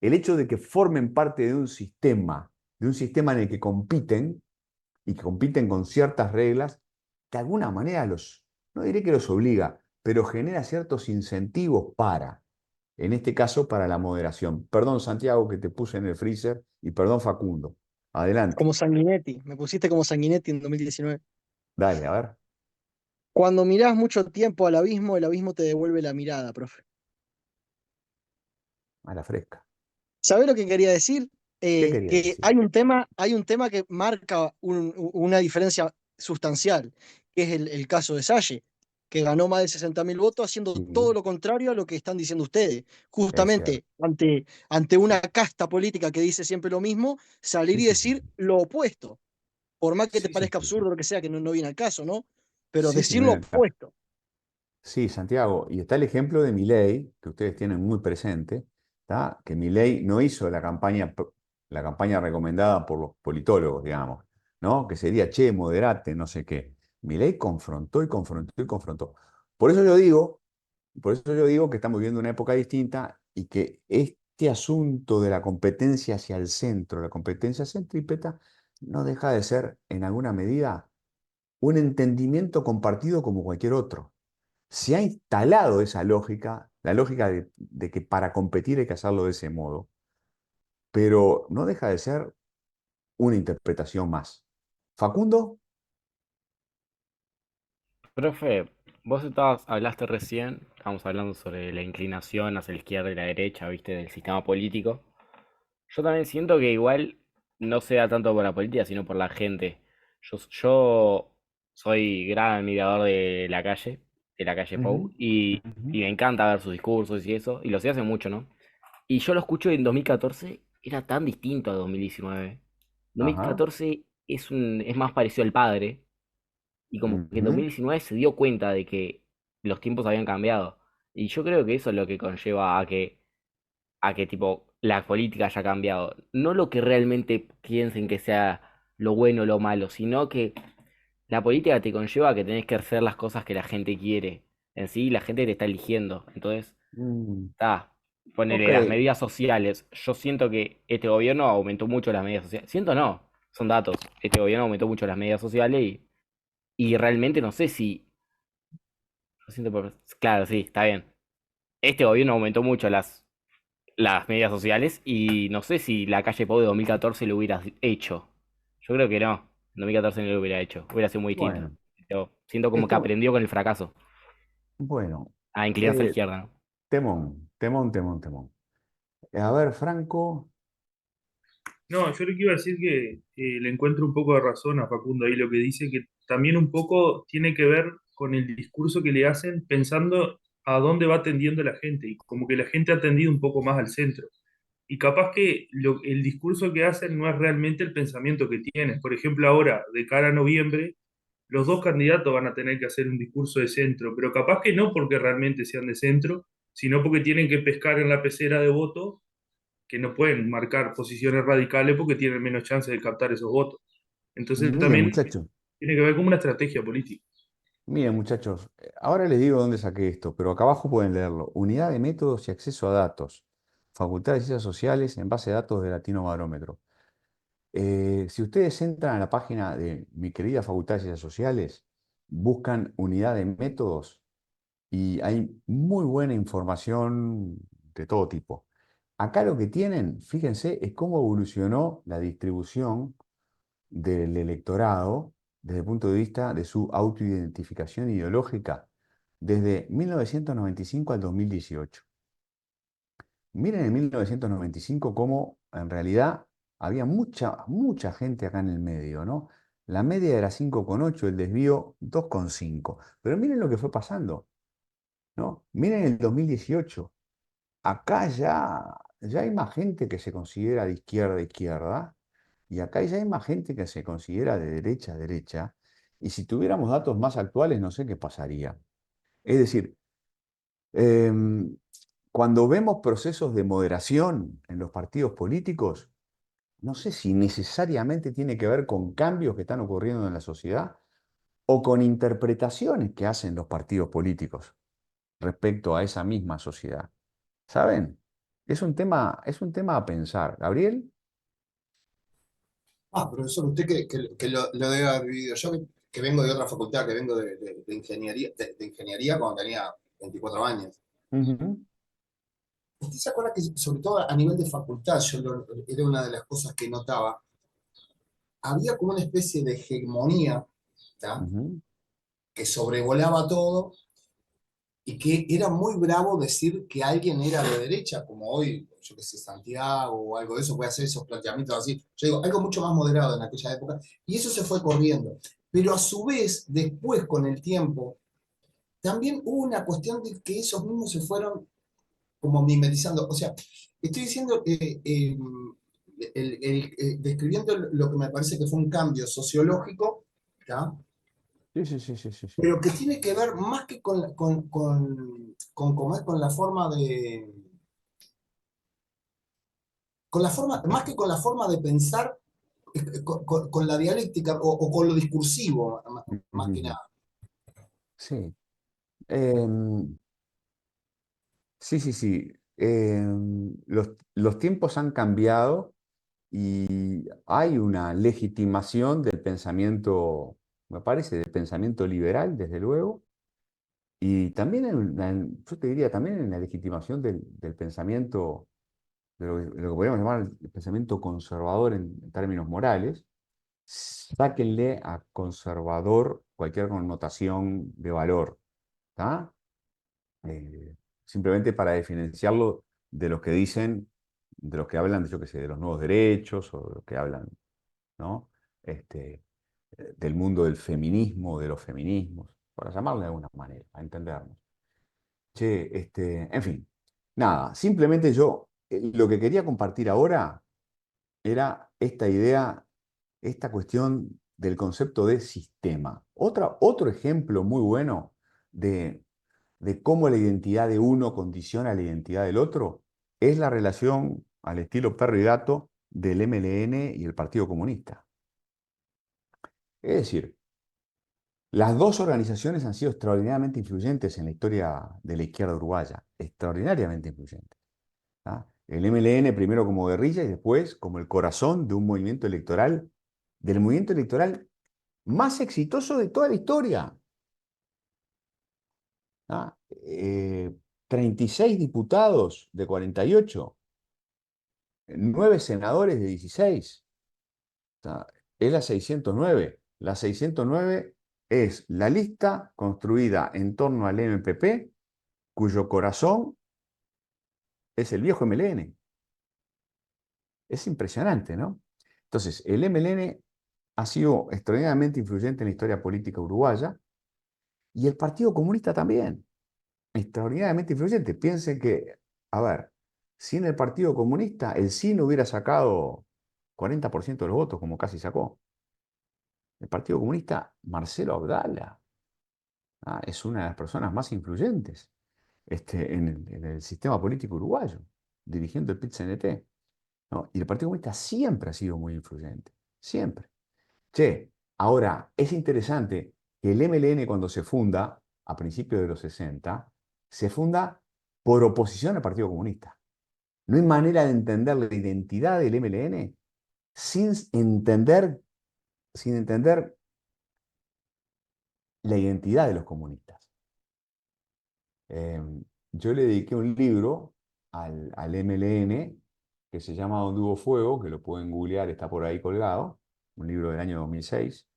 el hecho de que formen parte de un sistema en el que compiten y que compiten con ciertas reglas, de alguna manera no diré que los obliga, pero genera ciertos incentivos en este caso, para la moderación. Perdón, Santiago, que te puse en el freezer y perdón, Facundo. Adelante, Como Sanguinetti, me pusiste como Sanguinetti en 2019. dale, a ver. Cuando mirás mucho tiempo al abismo, el abismo te devuelve la mirada, profe. A la fresca. ¿Sabés lo que quería decir? ¿Qué quería Que decir? hay un tema que marca una diferencia sustancial, que es el caso de Salle, que ganó más de 60.000 votos haciendo todo Sí, lo contrario a lo que están diciendo ustedes. es cierto. Justamente ante una casta política que dice siempre lo mismo, salir Sí, y sí, sí. decir lo opuesto. Por más que te Sí, sí, parezca sí, sí. absurdo lo que sea, que no viene al caso, ¿no? Pero Sí, sí, decir no lo viene acá. opuesto. Sí, Santiago. Y está el ejemplo de Milei, que ustedes tienen muy presente, ¿tá? Que Milei no hizo la campaña recomendada por los politólogos, digamos, ¿no? Que sería, che, moderate, no sé qué. Milei confrontó y confrontó y confrontó. Por eso yo digo, por eso yo digo que estamos viviendo una época distinta y que este asunto de la competencia hacia el centro, la competencia centrípeta, no deja de ser, en alguna medida, un entendimiento compartido como cualquier otro. Se ha instalado esa lógica, la lógica de que para competir hay que hacerlo de ese modo, pero no deja de ser una interpretación más. Facundo, Profe, hablaste recién, estábamos hablando sobre la inclinación hacia la izquierda y la derecha, viste, del sistema político. Yo también siento que igual no sea tanto por la política, sino por la gente. Yo soy gran admirador de la calle Pou, ujú, y ujú, me encanta ver sus discursos y eso, y lo sé hace mucho, ¿no? Y yo lo escucho en 2014, era tan distinto a 2019. ajá, 2014 es más parecido al padre, y como que en ujú, 2019 se dio cuenta de que los tiempos habían cambiado. Y yo creo que eso es lo que conlleva a que tipo la política haya cambiado. No lo que realmente piensen que sea lo bueno o lo malo, sino que la política te conlleva a que tenés que hacer las cosas que la gente quiere. En sí, la gente te está eligiendo. Entonces, mm, está. ok, Ponele las medidas sociales. Yo siento que este gobierno aumentó mucho las medidas sociales. Siento no, son datos. Este gobierno aumentó mucho las medidas sociales y realmente no sé si. Yo siento claro, sí, está bien. Este gobierno aumentó mucho las medidas sociales y no sé si la calle Pau de 2014 lo hubiera hecho. Yo creo que no. En 2014 no lo hubiera hecho. Hubiera sido muy distinto. Bueno, Pero siento como que esto, aprendió con el fracaso bueno, a inclinarse a la eh, izquierda, ¿no? temón, temón, temón, temón. A ver, Franco. No, yo le quiero decir que le encuentro un poco de razón a Facundo ahí lo que dice, que también un poco tiene que ver con el discurso que le hacen pensando a dónde va tendiendo la gente y como que la gente ha tendido un poco más al centro. Y capaz que el discurso que hacen no es realmente el pensamiento que tienen. Por ejemplo, ahora, de cara a noviembre, los dos candidatos van a tener que hacer un discurso de centro, pero capaz que no porque realmente sean de centro, sino porque tienen que pescar en la pecera de votos que no pueden marcar posiciones radicales porque tienen menos chance de captar esos votos. Entonces Miren, también muchachos, tiene que ver con una estrategia política. miren, muchachos, ahora les digo dónde saqué esto, pero acá abajo pueden leerlo. Unidad de métodos y acceso a datos. Facultad de Ciencias Sociales en base a datos de Latino Barómetro. Si ustedes entran a la página de mi querida Facultad de Ciencias Sociales, buscan unidad de métodos y hay muy buena información de todo tipo. Acá lo que tienen, fíjense, es cómo evolucionó la distribución del electorado desde el punto de vista de su autoidentificación ideológica desde 1995 al 2018. Miren en 1995 cómo en realidad había mucha gente acá en el medio, ¿no? La media era 5,8, el desvío 2,5. Pero miren lo que fue pasando, ¿no? Miren el 2018. Acá ya hay más gente que se considera de izquierda a izquierda, y acá ya hay más gente que se considera de derecha a derecha, y si tuviéramos datos más actuales no sé qué pasaría. Es decir, em, cuando vemos procesos de moderación en los partidos políticos, no sé si necesariamente tiene que ver con cambios que están ocurriendo en la sociedad o con interpretaciones que hacen los partidos políticos respecto a esa misma sociedad. ¿Saben? Es un tema a pensar. Gabriel. Profesor, usted que lo debe haber vivido. Yo que vengo de otra facultad, que vengo de ingeniería, de ingeniería cuando tenía 24 años. Ujú, ¿Usted se acuerda que, sobre todo a nivel de facultad, era una de las cosas que notaba, había como una especie de hegemonía, ¿tá? ujú, Que sobrevolaba todo y que era muy bravo decir que alguien era de derecha, como hoy, yo qué sé, Santiago o algo de eso, puede hacer esos planteamientos así. Yo digo, algo mucho más moderado en aquella época, y eso se fue corriendo. Pero a su vez, después, con el tiempo, también hubo una cuestión de que esos mismos se fueron como mimetizando. O sea, estoy diciendo que describiendo lo que me parece que fue un cambio sociológico, ¿tá? sí, sí, sí, sí, sí, sí. Pero que tiene que ver más que cómo es, con la forma con la forma, más que con la forma de pensar, con la dialéctica o con lo discursivo, más que Ujú, nada. sí. Em, sí, sí, sí. Los tiempos han cambiado y hay una legitimación del pensamiento, me parece, del pensamiento liberal, desde luego, y también yo te diría, también en la legitimación del pensamiento, de lo que podríamos llamar el pensamiento conservador en términos morales. Sáquenle a conservador cualquier connotación de valor, ¿tá? Eh, Simplemente para diferenciarlo de los que dicen, de los que hablan, yo qué sé, de los nuevos derechos, o de los que hablan, ¿no? Este, del mundo del feminismo, de los feminismos, para llamarle de alguna manera, a entendernos. Che, en fin, nada, simplemente yo lo que quería compartir ahora era esta idea, esta cuestión del concepto de sistema. Otro ejemplo muy bueno de cómo la identidad de uno condiciona la identidad del otro es la relación al estilo perro y gato del MLN y el Partido Comunista. Es decir, las dos organizaciones han sido extraordinariamente influyentes en la historia de la izquierda uruguaya, extraordinariamente influyentes. ¿Ah? El MLN primero como guerrilla y después como el corazón de un movimiento electoral, del movimiento electoral más exitoso de toda la historia. ¿Ah? 36 diputados de 48 9 senadores de 16. O sea, es la 609. La 609 es la lista construida en torno al MPP, cuyo corazón es el viejo MLN. Es impresionante, ¿no? Entonces, el MLN ha sido extraordinariamente influyente en la historia política uruguaya y el Partido Comunista también, extraordinariamente influyente. Piensen que, a ver, sin el Partido Comunista, el sí no hubiera sacado 40% de los votos, como casi sacó. El Partido Comunista, Marcelo Abdala, es una de las personas más influyentes en el sistema político uruguayo, dirigiendo el PIT-CNT, ¿no? Y el Partido Comunista siempre ha sido muy influyente, siempre. Che, ahora, es interesante que el MLN cuando se funda, a principios de los 60, se funda por oposición al Partido Comunista. No hay manera de entender la identidad del MLN sin entender la identidad de los comunistas. Yo le dediqué un libro al MLN que se llama Donde hubo fuego, que lo pueden googlear, está por ahí colgado, un libro del año 2006,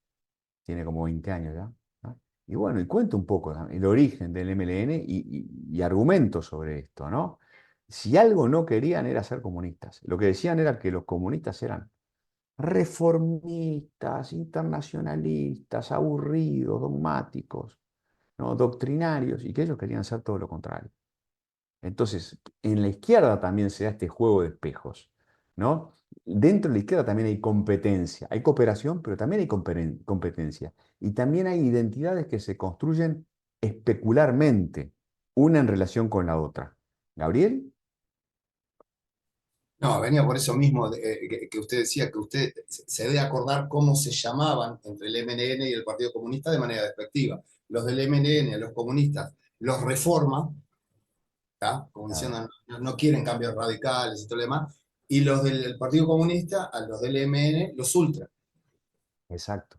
tiene como 20 años ya, ¿no? Y bueno, y cuento un poco, ¿no?, el origen del MLN y argumentos sobre esto, ¿no? Si algo no querían era ser comunistas. Lo que decían era que los comunistas eran reformistas, internacionalistas, aburridos, dogmáticos, ¿no?, doctrinarios, y que ellos querían ser todo lo contrario. Entonces, en la izquierda también se da este juego de espejos, ¿no? Dentro de la izquierda también hay competencia, hay cooperación, pero también hay competencia. Y también hay identidades que se construyen especularmente, una en relación con la otra. ¿Gabriel? No, venía por eso mismo que usted decía, que usted se debe acordar cómo se llamaban entre el MNN y el Partido Comunista de manera despectiva. Los del MNN, los comunistas, los reforma, ¿tá? Como Claro, diciendo, no quieren cambios radicales y todo lo demás, y los del Partido Comunista, a los del MN, los ultra. exacto.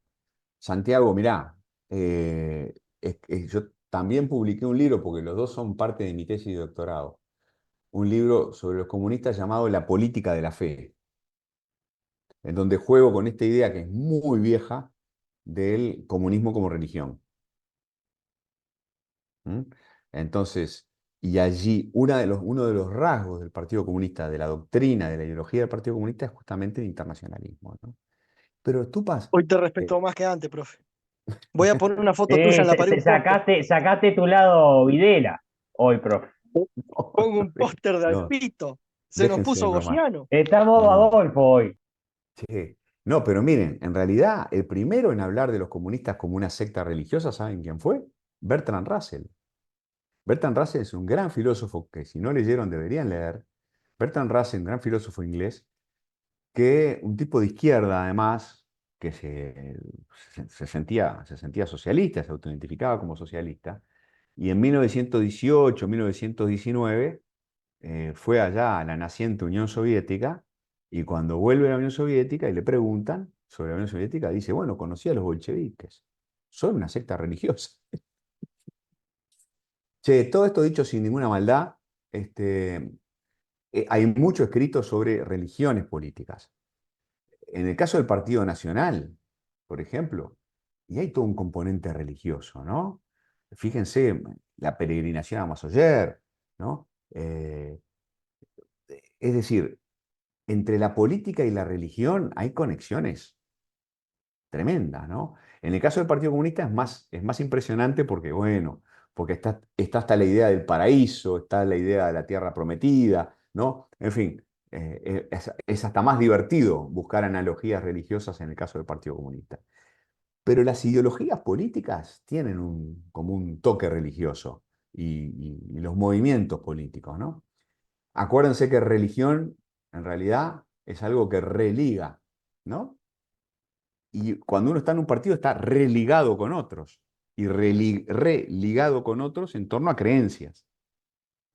Santiago, mirá, yo también publiqué un libro, porque los dos son parte de mi tesis de doctorado, un libro sobre los comunistas llamado La política de la fe, en donde juego con esta idea que es muy vieja del comunismo como religión. ¿Mm? Entonces, y allí uno de los rasgos del Partido Comunista, de la doctrina, de la ideología del Partido Comunista, es justamente el internacionalismo, ¿no? Pero tú Hoy te eh, respeto más que antes, profe. Voy a poner una foto tuya en la pared, un póster. Sacaste tu lado Videla hoy, profe. Pongo un póster de no, Alpito. Se nos déjense de puso broma. Gociano. Estamos No, Adolfo hoy. che. No, pero miren, en realidad el primero en hablar de los comunistas como una secta religiosa, ¿saben quién fue? Bertrand Russell. Bertrand Russell es un gran filósofo que si no leyeron deberían leer. Bertrand Russell, un gran filósofo inglés, que un tipo de izquierda además, que se sentía socialista, se autoidentificaba como socialista, y en 1918, 1919 fue allá a la naciente Unión Soviética, y cuando vuelve a la Unión Soviética y le preguntan sobre la Unión Soviética, dice, bueno, conocí a los bolcheviques, son una secta religiosa. Che, todo esto dicho sin ninguna maldad, hay mucho escrito sobre religiones políticas. En el caso del Partido Nacional, por ejemplo, y hay todo un componente religioso, ¿no? Fíjense, la peregrinación a Masoller, ¿no? Es decir, entre la política y la religión hay conexiones tremendas, ¿no? En el caso del Partido Comunista es más impresionante porque, bueno, porque está hasta la idea del paraíso, está la idea de la tierra prometida, ¿no? En fin, es hasta más divertido buscar analogías religiosas en el caso del Partido Comunista. Pero las ideologías políticas tienen como un toque religioso y los movimientos políticos, ¿no? Acuérdense que religión en realidad es algo que religa, ¿no? Y cuando uno está en un partido está religado con otros y religado con otros en torno a creencias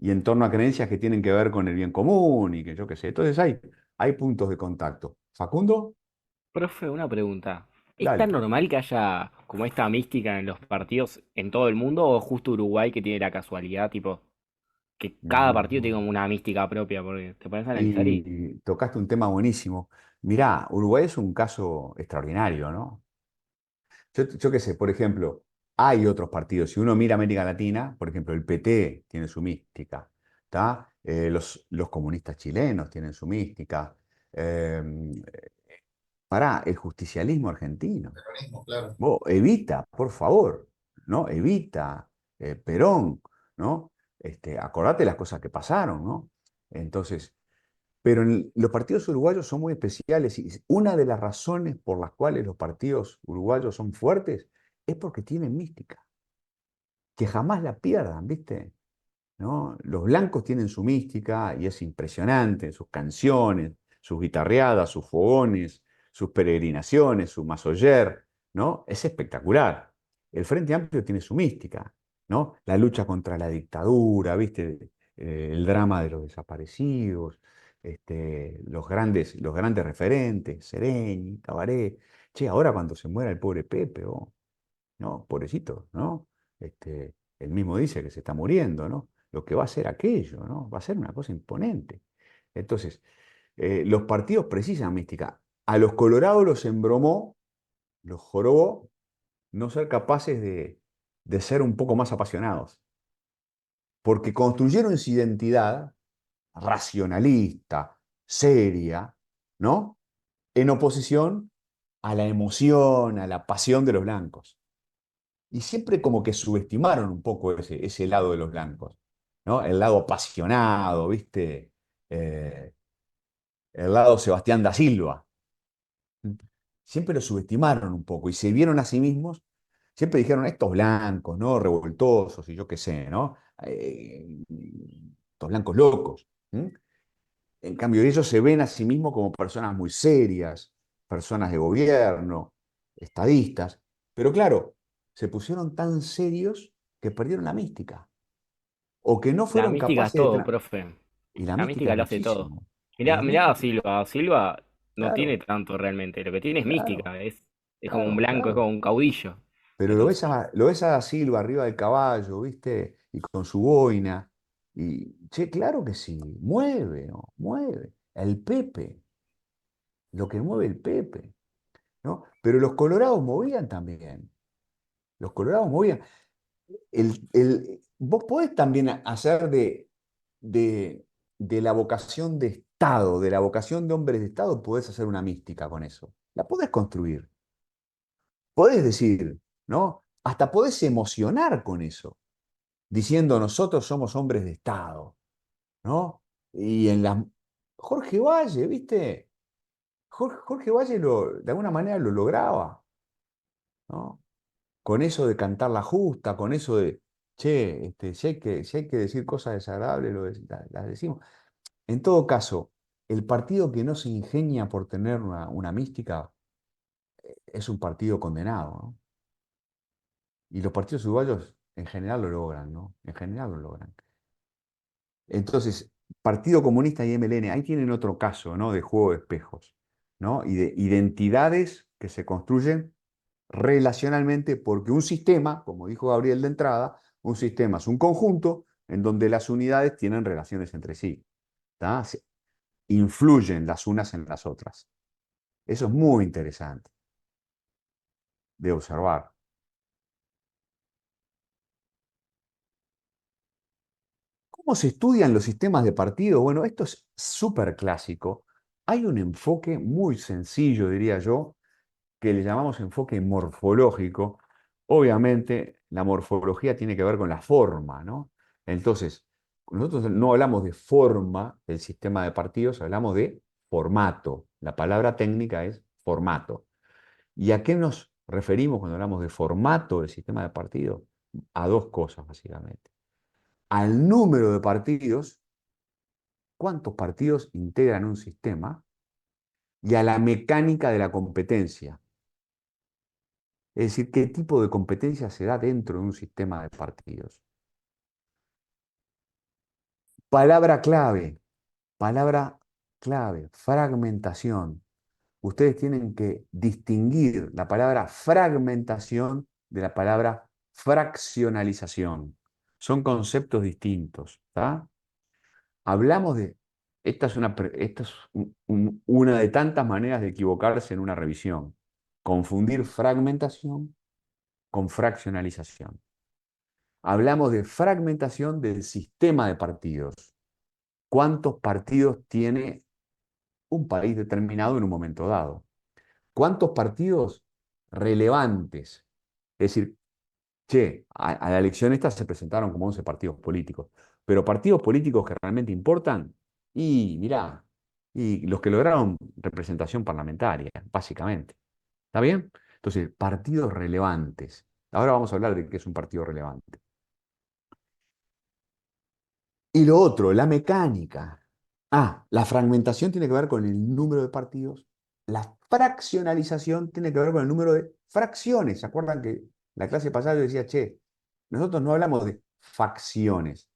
y en torno a creencias que tienen que ver con el bien común y que yo qué sé. Entonces hay puntos de contacto. Facundo, Profe, una pregunta. ¿Es tan dale. normal que haya como esta mística en los partidos en todo el mundo o justo Uruguay que tiene la casualidad, tipo? que cada partido tiene No. como una mística propia, porque te pones a analizar y Y tocaste un tema buenísimo. Mirá, Uruguay es un caso extraordinario, ¿no? Yo qué sé, por ejemplo, hay otros partidos. Si uno mira América Latina, por ejemplo, el PT tiene su mística, ¿tá? Los comunistas chilenos tienen su mística. Eh, Pará, el justicialismo argentino. Peronismo, claro. Vos, Evita, por favor, ¿no? Evita, Perón, ¿no? Acordate las cosas que pasaron, ¿no? Entonces, pero los partidos uruguayos son muy especiales y una de las razones por las cuales los partidos uruguayos son fuertes es porque tienen mística, que jamás la pierdan, ¿viste? ¿No? Los blancos tienen su mística y es impresionante, sus canciones, sus guitarreadas, sus fogones, sus peregrinaciones, su masoyer, ¿no? Es espectacular. El Frente Amplio tiene su mística, ¿no? La lucha contra la dictadura, ¿viste? El drama de los desaparecidos, los grandes referentes, Sereñi, Tabaré. Che, ahora cuando se muera el pobre Pepe, oh, ¿no? Pobrecito, ¿no? Él mismo dice que se está muriendo, ¿no? Lo que va a ser aquello, ¿no? Va a ser una cosa imponente. Entonces, los partidos precisan mística. A los colorados los embromó, los jorobó, no ser capaces de ser un poco más apasionados, porque construyeron su identidad racionalista, seria, ¿no? En oposición a la emoción, a la pasión de los blancos. Y siempre como que subestimaron un poco ese lado de los blancos, ¿no? El lado apasionado, ¿viste? Eh, el lado Sebastián da Silva. Siempre lo subestimaron un poco y se vieron a sí mismos, siempre dijeron, estos blancos, ¿no? Revoltosos y yo qué sé, ¿no? Estos blancos locos. ¿M? En cambio, ellos se ven a sí mismos como personas muy serias, personas de gobierno, estadistas, pero claro, se pusieron tan serios que perdieron la mística, o que no la fueron mística es capaces de... todo, profe. Y la La mística mística es lo hace todo. muchísimo. Y Mirá, la mirá a mística, Silva. Silva no tiene claro, tanto realmente. Lo que tiene es claro, mística. Es como un claro, blanco, es como claro. un caudillo. Pero Entonces, lo ves a Da Silva arriba del caballo, ¿viste? Y con su boina. Y, che, claro que sí, mueve, ¿no? Mueve. El Pepe, lo que mueve el Pepe, ¿no? Pero los colorados movían también. Los colorados movían. Vos podés también hacer de, de la vocación de Estado, de la vocación de hombres de Estado, podés hacer una mística con eso. La podés construir. Podés decir, ¿no? Hasta podés emocionar con eso, diciendo nosotros somos hombres de Estado, ¿no? Y en la... Jorge Valle, ¿viste? Jorge Valle de alguna manera lo lograba, ¿no? Con eso de cantar la justa, con eso de, che, si hay que decir cosas desagradables, las decimos. En todo caso, el partido que no se ingenia por tener una mística es un partido condenado, ¿no? Y los partidos uruguayos en general lo logran, ¿no? En general lo logran. Entonces, Partido Comunista y MLN, ahí tienen otro caso, ¿no? De juego de espejos, ¿no? Y de identidades que se construyen relacionalmente, porque un sistema, como dijo Gabriel de entrada, un sistema es un conjunto en donde las unidades tienen relaciones entre sí, ¿tá? Influyen las unas en las otras. Eso es muy interesante de observar. ¿Cómo se estudian los sistemas de partido? Bueno, esto es súper clásico. Hay un enfoque muy sencillo, diría yo, que le llamamos enfoque morfológico. Obviamente, la morfología tiene que ver con la forma, ¿no? Entonces, nosotros no hablamos de forma del sistema de partidos, hablamos de formato. La palabra técnica es formato. ¿Y a qué nos referimos cuando hablamos de formato del sistema de partidos? A dos cosas, básicamente. Al número de partidos, cuántos partidos integran un sistema, y a la mecánica de la competencia. Es decir, qué tipo de competencia se da dentro de un sistema de partidos. Palabra clave, fragmentación. Ustedes tienen que distinguir la palabra fragmentación de la palabra fraccionalización. son conceptos distintos, ¿tá? Hablamos de, esta es una de tantas maneras de equivocarse en una revisión, confundir fragmentación con fraccionalización. Hablamos de fragmentación del sistema de partidos. ¿Cuántos partidos tiene un país determinado en un momento dado? ¿Cuántos partidos relevantes? Es decir, che, a la elección esta se presentaron como 11 partidos políticos, pero partidos políticos que realmente importan, y mirá, y los que lograron representación parlamentaria, básicamente. ¿Está bien? Entonces, partidos relevantes. Ahora vamos a hablar de qué es un partido relevante. Y lo otro, la mecánica. La fragmentación tiene que ver con el número de partidos. La fraccionalización tiene que ver con el número de fracciones. ¿Se acuerdan que la clase pasada yo decía, che, nosotros no hablamos de facciones,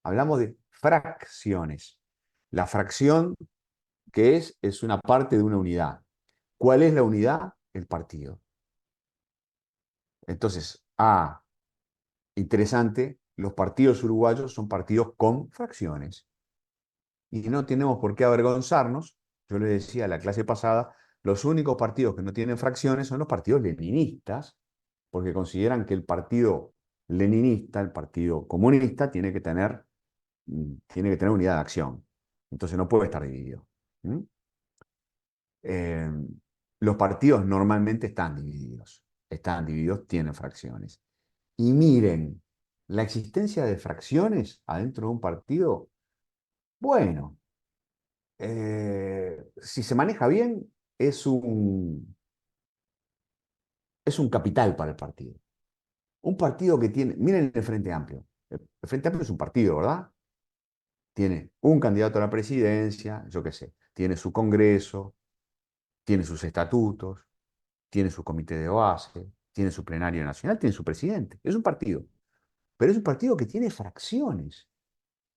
hablamos de fracciones. La fracción que es una parte de una unidad. ¿Cuál es la unidad? El partido. Entonces, interesante, los partidos uruguayos son partidos con fracciones. Y no tenemos por qué avergonzarnos. Yo les decía a la clase pasada, los únicos partidos que no tienen fracciones son los partidos leninistas, porque consideran que el partido leninista, el partido comunista, tiene que tener unidad de acción. Entonces no puede estar dividido. ¿Mm? Eh, los partidos normalmente están divididos, tienen fracciones. Y miren, la existencia de fracciones adentro de un partido, bueno, si se maneja bien, es un capital para el partido. Un partido que tiene, miren el Frente Amplio. El Frente Amplio es un partido, ¿verdad? Tiene un candidato a la presidencia, yo qué sé, tiene su congreso, tiene sus estatutos, tiene su comité de base, tiene su plenario nacional, tiene su presidente. Es un partido. Pero es un partido que tiene fracciones.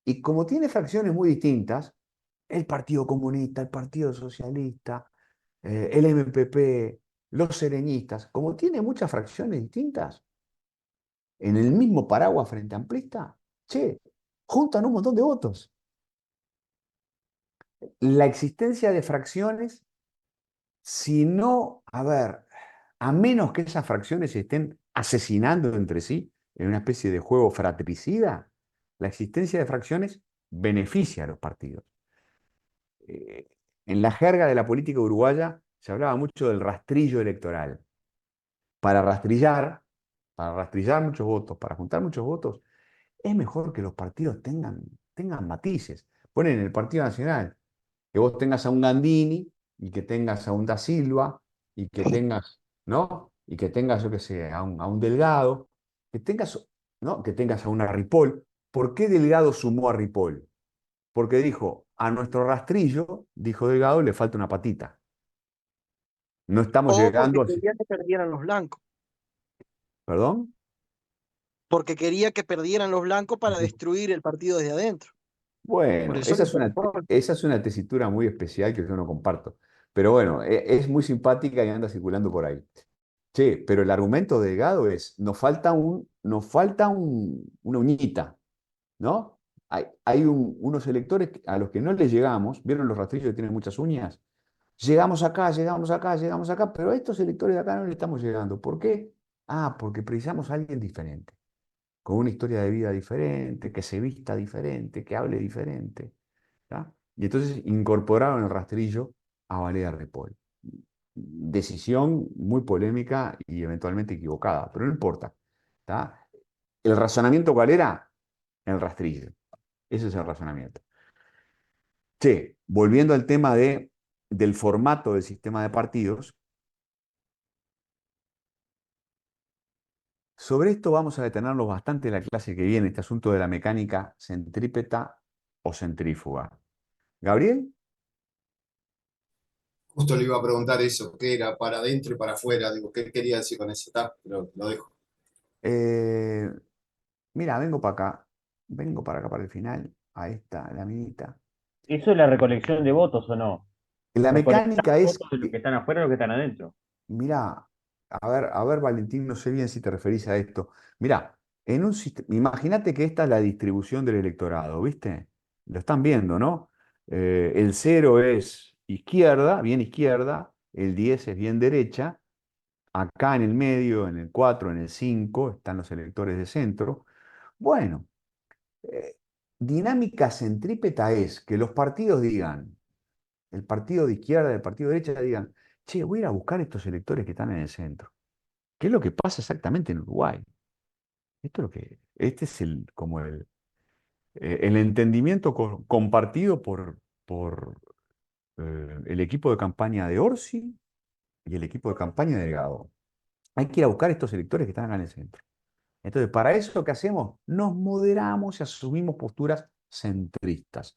Y como tiene fracciones muy distintas, el Partido Comunista, el Partido Socialista, el MPP, los sereñistas, como tiene muchas fracciones distintas, en el mismo paraguas frente amplista, che, juntan un montón de votos. La existencia de fracciones, si no, a menos que esas fracciones se estén asesinando entre sí en una especie de juego fratricida, la existencia de fracciones beneficia a los partidos. Eh, en la jerga de la política uruguaya se hablaba mucho del rastrillo electoral. Para rastrillar, para rastrillar muchos votos, para juntar muchos votos, es mejor que los partidos tengan matices. Ponen en el Partido Nacional que vos tengas a un Gandini y que tengas a un Da Silva y que tengas, ¿no? Y que tengas, yo qué sé, a un Delgado, que tengas, ¿no? Que tengas a una Ripoll. ¿Por qué Delgado sumó a Ripoll? Porque dijo, a nuestro rastrillo, dijo Delgado, le falta una patita. No estamos O porque llegando a... quería que perdieran los blancos. ¿Perdón? Porque quería que perdieran los blancos para destruir el partido desde adentro. Por Bueno, eso le faltó. esa es una tesitura muy especial que yo no comparto. Pero bueno, es muy simpática y anda circulando por ahí. Che, pero el argumento de Delgado es, una uñita, ¿no? Hay unos electores a los que no les llegamos, ¿vieron los rastrillos que tienen muchas uñas? Llegamos acá, llegamos acá, llegamos acá, pero a estos electores de acá no le estamos llegando. ¿Por qué? Porque precisamos a alguien diferente, con una historia de vida diferente, que se vista diferente, que hable diferente. ¿Tá? Y entonces incorporaron el rastrillo a Valeria Ripoll. Decisión muy polémica y eventualmente equivocada, pero no importa. ¿Tá? ¿El razonamiento cuál era? El rastrillo. Ese es el razonamiento. Che, volviendo al tema del formato del sistema de partidos, sobre esto vamos a detenernos bastante en la clase que viene, este asunto de la mecánica centrípeta o centrífuga. ¿Gabriel? Justo le iba a preguntar eso, qué era para adentro y para afuera, digo, qué quería decir con eso, está, pero lo dejo. Eh, Mira, vengo para acá para el final, a esta laminita. ¿Eso es la recolección de votos o no? La Recolectar mecánica es, votos de los que están afuera y los que están adentro. mira, a ver, Valentín, no sé bien si te referís a esto. Mira, Imagínate que esta es la distribución del electorado, ¿viste? Lo están viendo, ¿no? El 0 es izquierda, bien izquierda, el 10 es bien derecha, acá en el medio, en el 4, en el 5, están los electores de centro. Bueno, eh, dinámica centrípeta es que los partidos digan, el partido de izquierda, el partido de derecha digan, che, voy a ir a buscar estos electores que están en el centro. ¿Qué es lo que pasa exactamente en Uruguay? Este es el entendimiento compartido por el equipo de campaña de Orsi y el equipo de campaña de Delgado. Hay que ir a buscar estos electores que están acá en el centro. Entonces, para eso, ¿qué hacemos? Nos moderamos y asumimos posturas centristas.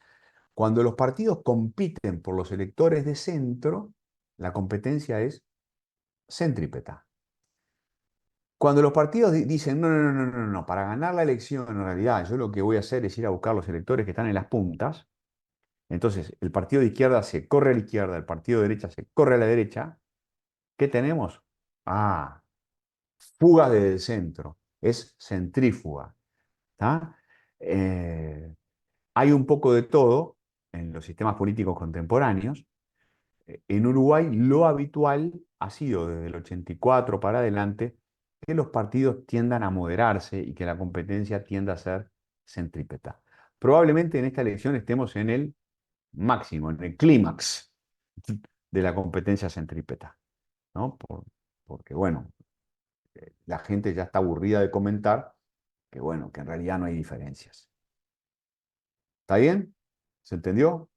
Cuando los partidos compiten por los electores de centro, la competencia es centrípeta. Cuando los partidos dicen, no, no, no, no, no, no, para ganar la elección, en realidad, yo lo que voy a hacer es ir a buscar los electores que están en las puntas. Entonces, el partido de izquierda se corre a la izquierda, el partido de derecha se corre a la derecha. ¿Qué tenemos? Ah, fugas desde el centro. Es centrífuga. ¿Tá? Eh, Hay un poco de todo en los sistemas políticos contemporáneos. En Uruguay lo habitual ha sido desde el 84 para adelante que los partidos tiendan a moderarse y que la competencia tienda a ser centrípeta. Probablemente en esta elección estemos en el máximo, en el clímax de la competencia centrípeta, ¿no? Porque, bueno, la gente ya está aburrida de comentar que, bueno, que en realidad no hay diferencias. ¿Está bien? ¿Se entendió?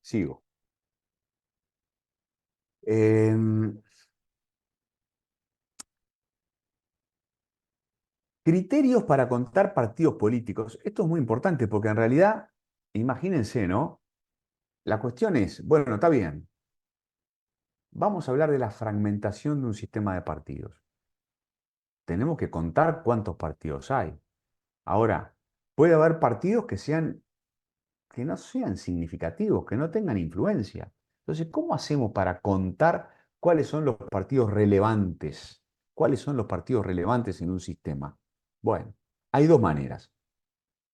Sigo. Criterios para contar partidos políticos. Esto es muy importante porque en realidad, imagínense, ¿no? La cuestión es, bueno, está bien, vamos a hablar de la fragmentación de un sistema de partidos. Tenemos que contar cuántos partidos hay. Ahora, puede haber partidos que no sean significativos, que no tengan influencia. Entonces, ¿cómo hacemos para contar cuáles son los partidos relevantes? ¿Cuáles son los partidos relevantes en un sistema? Bueno, hay dos maneras.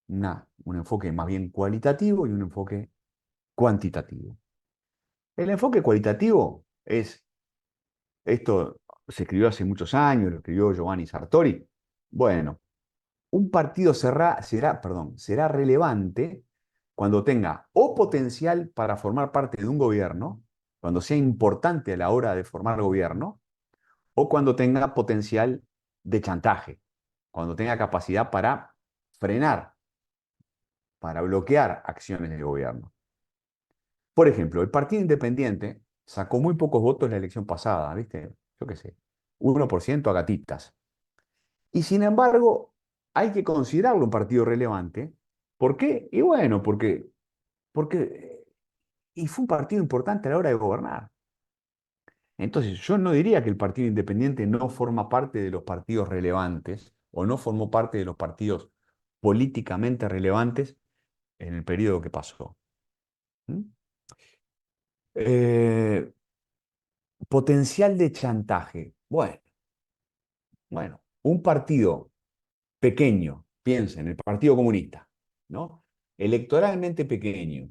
Un enfoque más bien cualitativo y un enfoque cuantitativo. El enfoque cualitativo esto se escribió hace muchos años, lo escribió Giovanni Sartori. Bueno, un partido será relevante cuando tenga o potencial para formar parte de un gobierno, cuando sea importante a la hora de formar gobierno, o cuando tenga potencial de chantaje, cuando tenga capacidad para frenar, para bloquear acciones del gobierno. Por ejemplo, el Partido Independiente sacó muy pocos votos en la elección pasada, ¿viste? Yo qué sé, 1% a gatitas. Y sin embargo, hay que considerarlo un partido relevante. ¿Por qué? Y bueno, porque y fue un partido importante a la hora de gobernar. Entonces, yo no diría que el Partido Independiente no forma parte de los partidos relevantes o no formó parte de los partidos políticamente relevantes en el periodo que pasó. ¿Mm? Eh, Potencial de chantaje. Bueno, un partido pequeño, piensen, el Partido Comunista, ¿no? Electoralmente pequeño.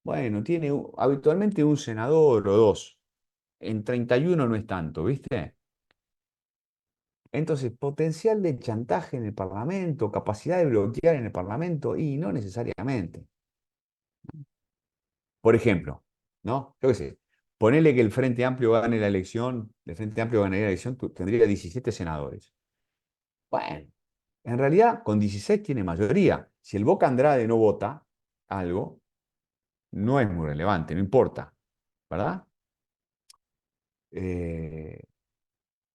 Bueno, tiene habitualmente un senador o dos. En 31 no es tanto, ¿viste? Entonces, potencial de chantaje en el Parlamento, capacidad de bloquear en el Parlamento, y no necesariamente. Por ejemplo, ¿no? Yo qué sé, ponele que el Frente Amplio gane la elección, el Frente Amplio ganaría la elección, tendría 17 senadores. Bueno, en realidad con 16 tiene mayoría. Si el Boca Andrade no vota algo, no es muy relevante, no importa, ¿verdad? Eh,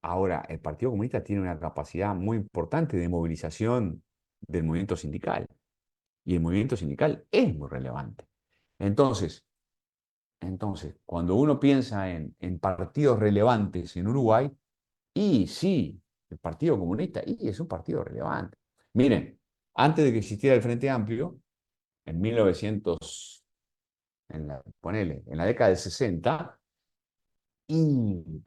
Ahora, el Partido Comunista tiene una capacidad muy importante de movilización del movimiento sindical. Y el movimiento sindical es muy relevante. Entonces, cuando uno piensa en partidos relevantes en Uruguay, y sí, el Partido Comunista, y es un partido relevante. Miren, antes de que existiera el Frente Amplio, en 1900, ponele, en la década del 60, y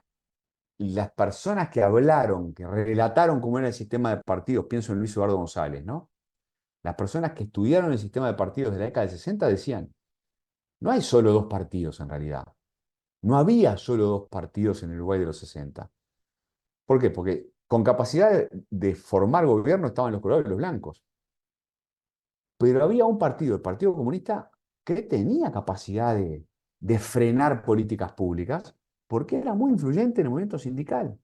las personas que hablaron, que relataron cómo era el sistema de partidos, pienso en Luis Eduardo González, ¿no? Las personas que estudiaron el sistema de partidos de la década del 60 decían, no hay solo dos partidos en realidad. No había solo dos partidos en el Uruguay de los 60. ¿Por qué? Porque con capacidad de formar gobierno estaban los colorados y los blancos. Pero había un partido, el Partido Comunista, que tenía capacidad de frenar políticas públicas porque era muy influyente en el movimiento sindical.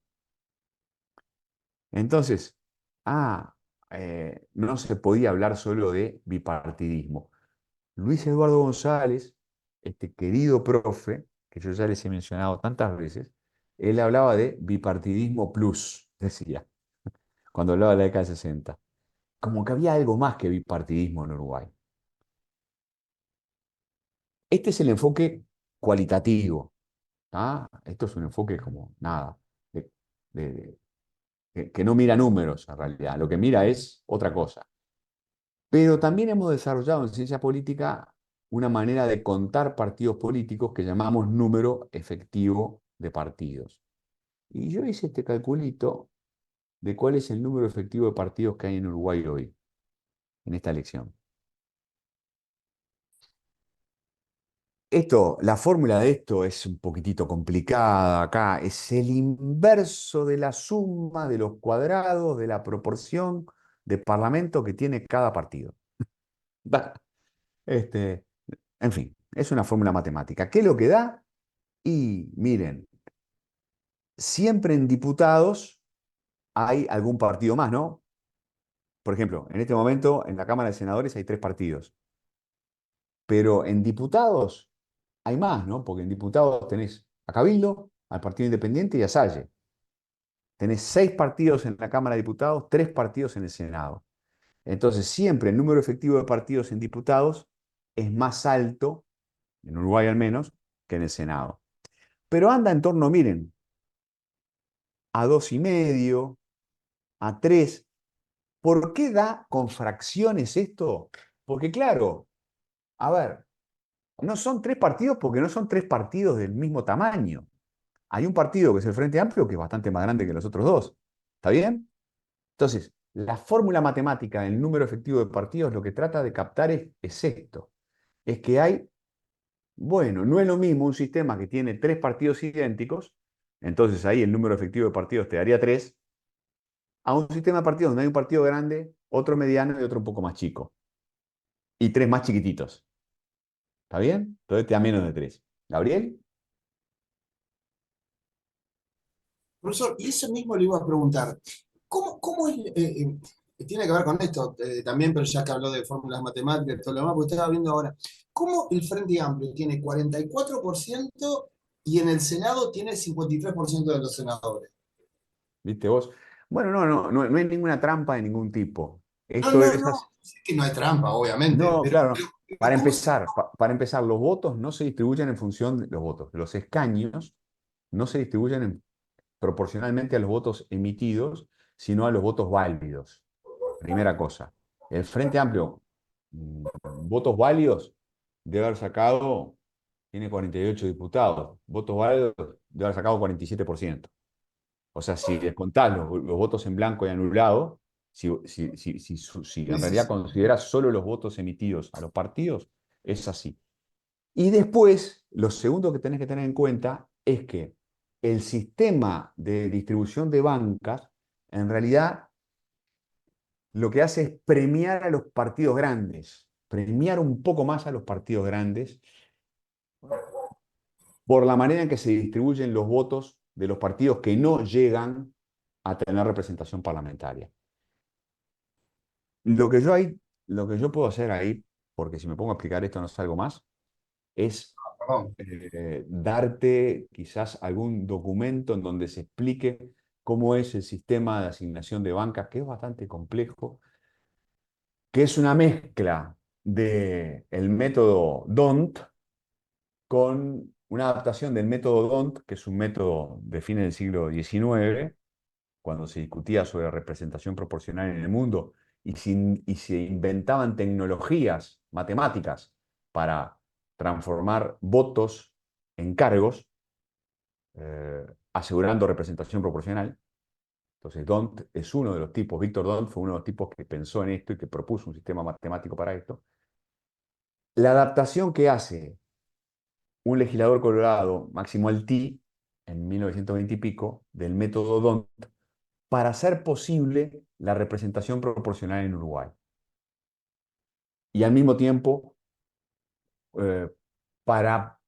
Entonces, no se podía hablar solo de bipartidismo. Luis Eduardo González, este querido profe, que yo ya les he mencionado tantas veces, él hablaba de bipartidismo plus, decía, cuando hablaba de la década del 60. Como que había algo más que bipartidismo en Uruguay. Este es el enfoque cualitativo. Esto es un enfoque como nada, de- de- que no mira números en realidad, lo que mira es otra cosa. Pero también hemos desarrollado en ciencia política una manera de contar partidos políticos que llamamos número efectivo de partidos. Y yo hice este calculito de cuál es el número efectivo de partidos que hay en Uruguay hoy, en esta elección. La fórmula de esto es un poquitito complicada acá. Es el inverso de la suma de los cuadrados de la proporción de parlamento que tiene cada partido. Este, en fin, es una fórmula matemática. ¿Qué es lo que da? Y miren, siempre en diputados hay algún partido más, ¿no? Por ejemplo, en este momento en la Cámara de Senadores hay 3 partidos. Pero en diputados hay más, ¿no? Porque en diputados tenés a Cabildo, al Partido Independiente y a Salle. Tenés 6 partidos en la Cámara de Diputados, 3 partidos en el Senado. Entonces, siempre el número efectivo de partidos en diputados es más alto, en Uruguay al menos, que en el Senado. Pero anda en torno, miren, a 2,5, a 3. ¿Por qué da con fracciones esto? Porque claro, a ver, no son 3 partidos porque no son 3 partidos del mismo tamaño. Hay un partido que es el Frente Amplio que es bastante más grande que los otros dos. ¿Está bien? Entonces, la fórmula matemática del número efectivo de partidos lo que trata de captar es esto. Es que hay, bueno, no es lo mismo un sistema que tiene 3 partidos idénticos, entonces ahí el número efectivo de partidos te daría 3, a un sistema de partidos donde hay un partido grande, otro mediano y otro un poco más chico. Y 3 más chiquititos. ¿Está bien? Entonces te da menos de 3. ¿Gabriel? Profesor, y eso mismo le iba a preguntar, ¿cómo es, tiene que ver con esto también, pero ya que habló de fórmulas matemáticas y todo lo demás, porque estaba viendo ahora, ¿cómo el Frente Amplio tiene 44% y en el Senado tiene 53% de los senadores? ¿Viste vos? Bueno, no hay ninguna trampa de ningún tipo. No, Esto no, es así. no, sé que no hay trampa, obviamente, No, claro. pero ¿cómo se... Para empezar, los votos no se distribuyen en función de los votos. Los escaños no se distribuyen proporcionalmente a los votos emitidos, sino a los votos válidos. Primera cosa. El Frente Amplio, votos válidos, debe haber sacado, tiene 48 diputados. Votos válidos, debe haber sacado 47%. O sea, si descontás los votos en blanco y anulado, si Sí, en sí, realidad sí. consideras solo los votos emitidos a los partidos, es así. Y después, lo segundo que tenés que tener en cuenta es que el sistema de distribución de bancas, en realidad, lo que hace es premiar a los partidos grandes, premiar un poco más a los partidos grandes por la manera en que se distribuyen los votos de los partidos que no llegan a tener representación parlamentaria. Lo que yo hay, lo que yo puedo hacer ahí, porque si me pongo a explicar esto no salgo más, es Perdón. darte quizás algún documento en donde se explique cómo es el sistema de asignación de bancas, que es bastante complejo, que es una mezcla del método DONT con una adaptación del método DONT, que es un método de fines del siglo XIX, cuando se discutía sobre representación proporcional en el mundo y se inventaban tecnologías matemáticas para transformar votos en cargos, asegurando representación proporcional. Entonces, D'Hondt es uno de los tipos, Víctor D'Hondt fue uno de los tipos que pensó en esto y que propuso un sistema matemático para esto. La adaptación que hace un legislador colorado, Máximo Altí, en 1920 y pico, del método D'Hondt, para hacer posible la representación proporcional en Uruguay. Y al mismo tiempo, eh, para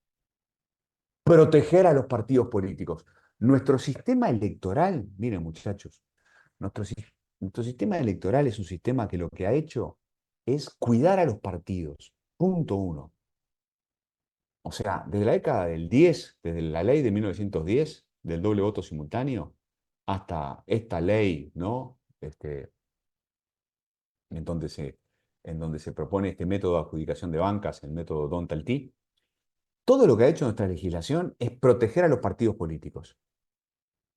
proteger a los partidos políticos. Nuestro sistema electoral, miren muchachos, nuestro, nuestro sistema electoral es un sistema que lo que ha hecho es cuidar a los partidos. Punto uno. O sea, desde la década del 10, desde la ley de 1910, del doble voto simultáneo, hasta esta ley, ¿no? En donde en donde se propone este método de adjudicación de bancas, el método D'Hondt-Altí, todo lo que ha hecho nuestra legislación es proteger a los partidos políticos,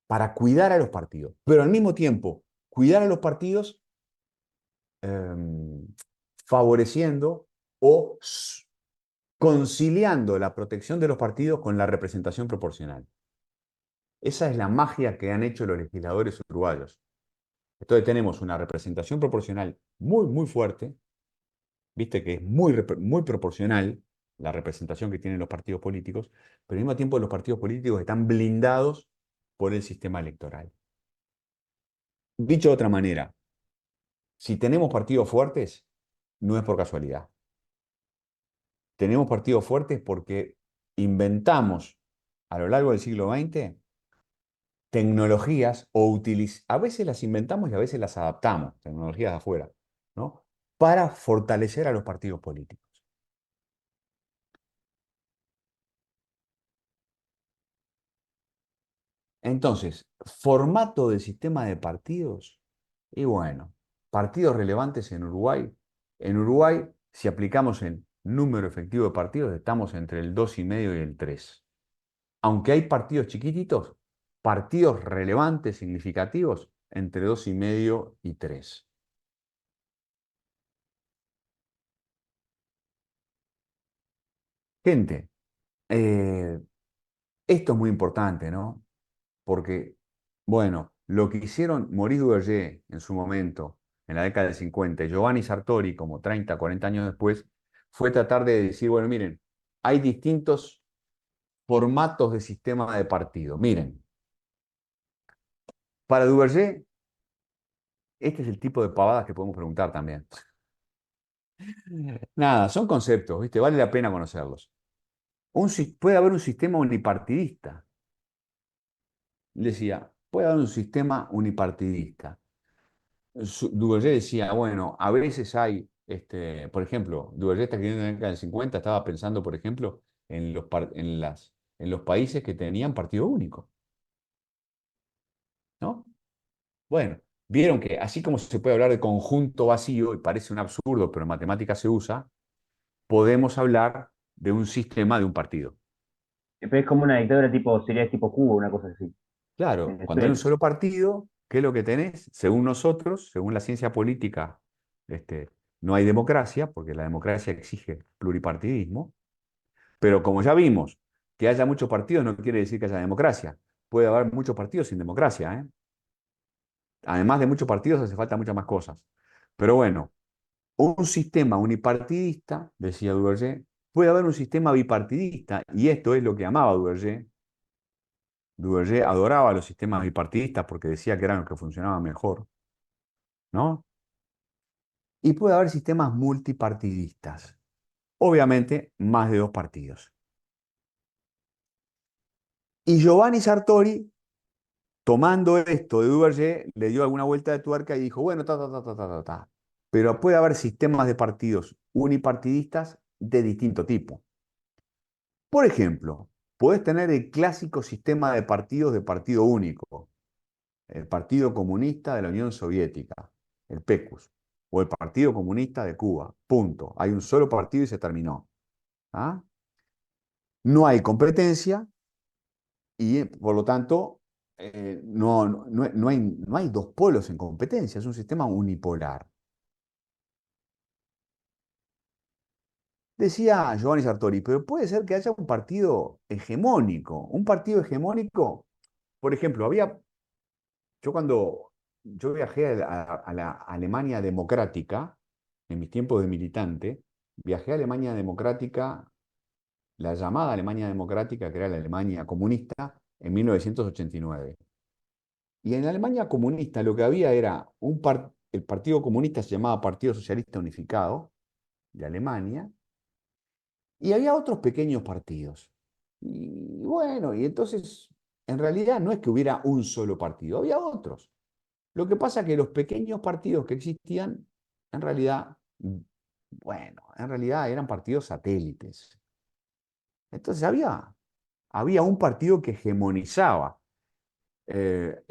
para cuidar a los partidos, pero al mismo tiempo cuidar a los partidos favoreciendo o conciliando la protección de los partidos con la representación proporcional. Esa es la magia que han hecho los legisladores uruguayos. Entonces tenemos una representación proporcional muy, muy fuerte, viste que es muy proporcional la representación que tienen los partidos políticos, pero al mismo tiempo los partidos políticos están blindados por el sistema electoral. Dicho de otra manera, si tenemos partidos fuertes, no es por casualidad. Tenemos partidos fuertes porque inventamos a lo largo del siglo XX tecnologías a veces las inventamos y a veces las adaptamos, tecnologías de afuera, ¿no? Para fortalecer a los partidos políticos. Entonces, formato del sistema de partidos, y bueno, partidos relevantes en Uruguay. En Uruguay, si aplicamos el número efectivo de partidos, estamos entre el 2,5 y el 3. Aunque hay partidos chiquititos, partidos relevantes, significativos, entre 2,5 y 3. Gente, eh, esto es muy importante, ¿no? Porque, bueno, lo que hicieron Maurice Duverger en su momento, en la década del 50, y Giovanni Sartori, como 30, 40 años después, fue tratar de decir, bueno, miren, hay distintos formatos de sistema de partido. Miren, para Duverger, este es el tipo de pavadas que podemos preguntar también. Nada, son conceptos, ¿viste? Vale la pena conocerlos. Puede haber un sistema unipartidista. Decía, puede haber un sistema unipartidista. Duverger decía, bueno, a veces hay, por ejemplo, Duverger está escribiendo en la década del 50, estaba pensando, por ejemplo, en los países que tenían partido único, ¿no? Bueno, vieron que así como se puede hablar de conjunto vacío, y parece un absurdo, pero en matemáticas se usa, podemos hablar de un sistema de un partido. Pero es como una dictadura tipo, sería tipo Cuba, una cosa así. Claro, cuando hay un Venezuela. solo partido, ¿qué es lo que tenés? Según nosotros, según la ciencia política, no hay democracia, porque la democracia exige pluripartidismo, pero como ya vimos, que haya muchos partidos no quiere decir que haya democracia. Puede haber muchos partidos sin democracia, ¿eh? Además de muchos partidos hace falta muchas más cosas. Pero bueno, un sistema unipartidista, decía Duverger, puede haber un sistema bipartidista, y esto es lo que amaba Duverger. Duverger adoraba los sistemas bipartidistas porque decía que eran los que funcionaban mejor, ¿no? Y puede haber sistemas multipartidistas. Obviamente, más de 2 partidos. Y Giovanni Sartori, tomando esto de Duverger, le dio alguna vuelta de tuerca y dijo, bueno, ta. Pero puede haber sistemas de partidos unipartidistas de distinto tipo. Por ejemplo, puedes tener el clásico sistema de partidos de partido único, el Partido Comunista de la Unión Soviética, el PECUS, o el Partido Comunista de Cuba. Punto. Hay un solo partido y se terminó. ¿Ah? No hay competencia y, por lo tanto, no hay dos polos en competencia, es un sistema unipolar. Decía Giovanni Sartori, pero puede ser que haya un partido hegemónico. Un partido hegemónico, por ejemplo, yo viajé a la Alemania democrática, en mis tiempos de militante, viajé a Alemania democrática, la llamada Alemania democrática, que era la Alemania comunista, en 1989. Y en la Alemania comunista lo que había era el Partido Comunista se llamaba Partido Socialista Unificado de Alemania, y había otros pequeños partidos. Y bueno, y entonces, en realidad no es que hubiera un solo partido, había otros. Lo que pasa es que los pequeños partidos que existían, en realidad, bueno, en realidad eran partidos satélites. Entonces había un partido que hegemonizaba el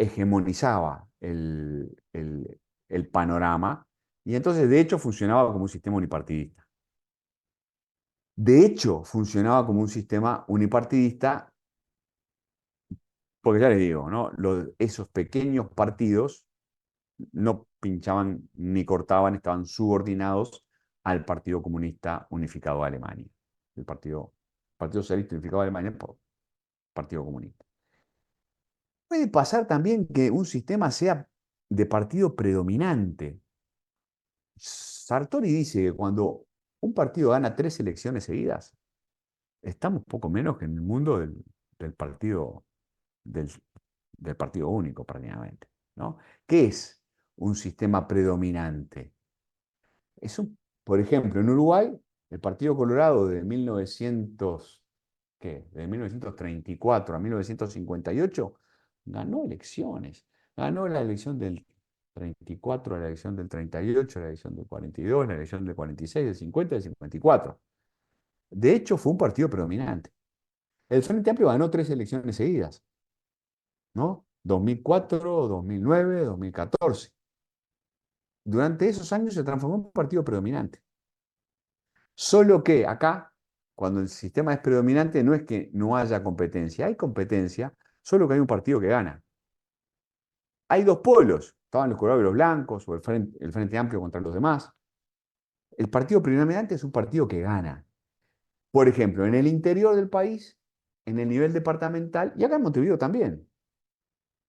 panorama, y entonces de hecho funcionaba como un sistema unipartidista. De hecho, funcionaba como un sistema unipartidista, porque ya les digo, ¿no? Esos pequeños partidos no pinchaban ni cortaban, estaban subordinados al Partido Comunista Unificado de Alemania. El Partido Socialista Unificado de Alemania por Partido Comunista. Puede pasar también que un sistema sea de partido predominante. Sartori dice que cuando un partido gana 3 elecciones seguidas, estamos poco menos que en el mundo del partido, del, del partido único prácticamente, ¿no? ¿Qué es un sistema predominante? Por ejemplo, en Uruguay, el Partido Colorado de 1934 a 1958 ganó elecciones. Ganó la elección del 34, la elección del 38, la elección del 42, la elección del 46, del 50 y del 54. De hecho, fue un partido predominante. El Frente Amplio ganó 3 elecciones seguidas, ¿no? 2004, 2009, 2014. Durante esos años se transformó en un partido predominante. Solo que acá, cuando el sistema es predominante, no es que no haya competencia, hay competencia, solo que hay un partido que gana. Hay dos polos, estaban los colorados y los blancos, o el Frente Amplio contra los demás. El partido predominante es un partido que gana. Por ejemplo, en el interior del país, en el nivel departamental, y acá en Montevideo también,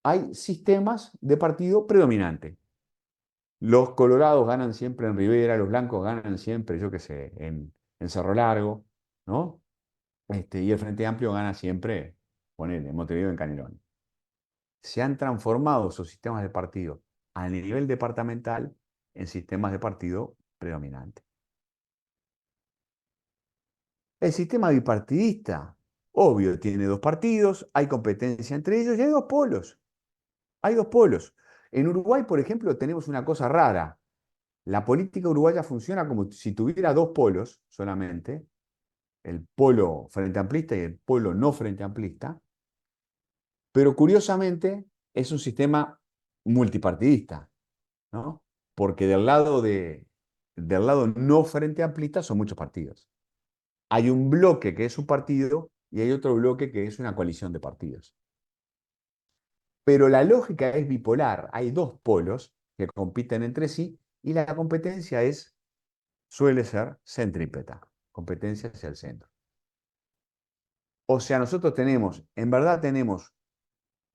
hay sistemas de partido predominante. Los colorados ganan siempre en Rivera, los blancos ganan siempre, yo qué sé, en Cerro Largo, ¿no? Y el Frente Amplio gana siempre, ponele, en Montevideo, en Canelones. Se han transformado esos sistemas de partido a nivel departamental en sistemas de partido predominante. El sistema bipartidista, obvio, tiene dos partidos, hay competencia entre ellos y hay dos polos. Hay dos polos. En Uruguay, por ejemplo, tenemos una cosa rara. La política uruguaya funciona como si tuviera dos polos solamente, el polo frente amplista y el polo no frente amplista, pero curiosamente es un sistema multipartidista, ¿no? Porque del lado no frente amplista son muchos partidos. Hay un bloque que es un partido y hay otro bloque que es una coalición de partidos. Pero la lógica es bipolar. Hay dos polos que compiten entre sí y la competencia suele ser centrípeta, competencia hacia el centro. O sea, nosotros en verdad tenemos,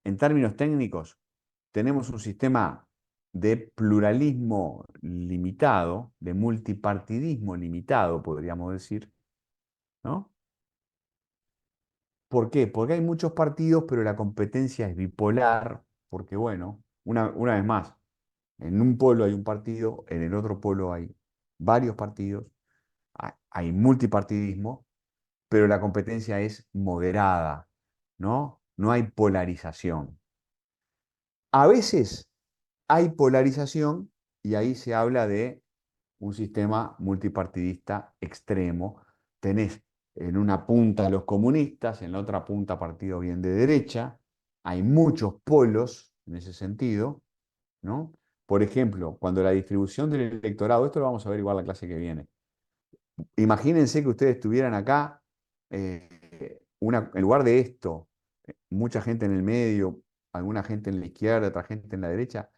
en términos técnicos, tenemos un sistema de pluralismo limitado, de multipartidismo limitado, podríamos decir, ¿no? ¿Por qué? Porque hay muchos partidos, pero la competencia es bipolar, porque bueno, una vez más, en un polo hay un partido, en el otro polo hay varios partidos, hay multipartidismo, pero la competencia es moderada, ¿no? No hay polarización. A veces hay polarización y ahí se habla de un sistema multipartidista extremo. Tenés en una punta a los comunistas, en la otra punta partido bien de derecha. Hay muchos polos en ese sentido, ¿no? Por ejemplo, cuando la distribución del electorado, esto lo vamos a ver igual la clase que viene. Imagínense que ustedes tuvieran acá, en lugar de esto, mucha gente en el medio, alguna gente en la izquierda, otra gente en la derecha,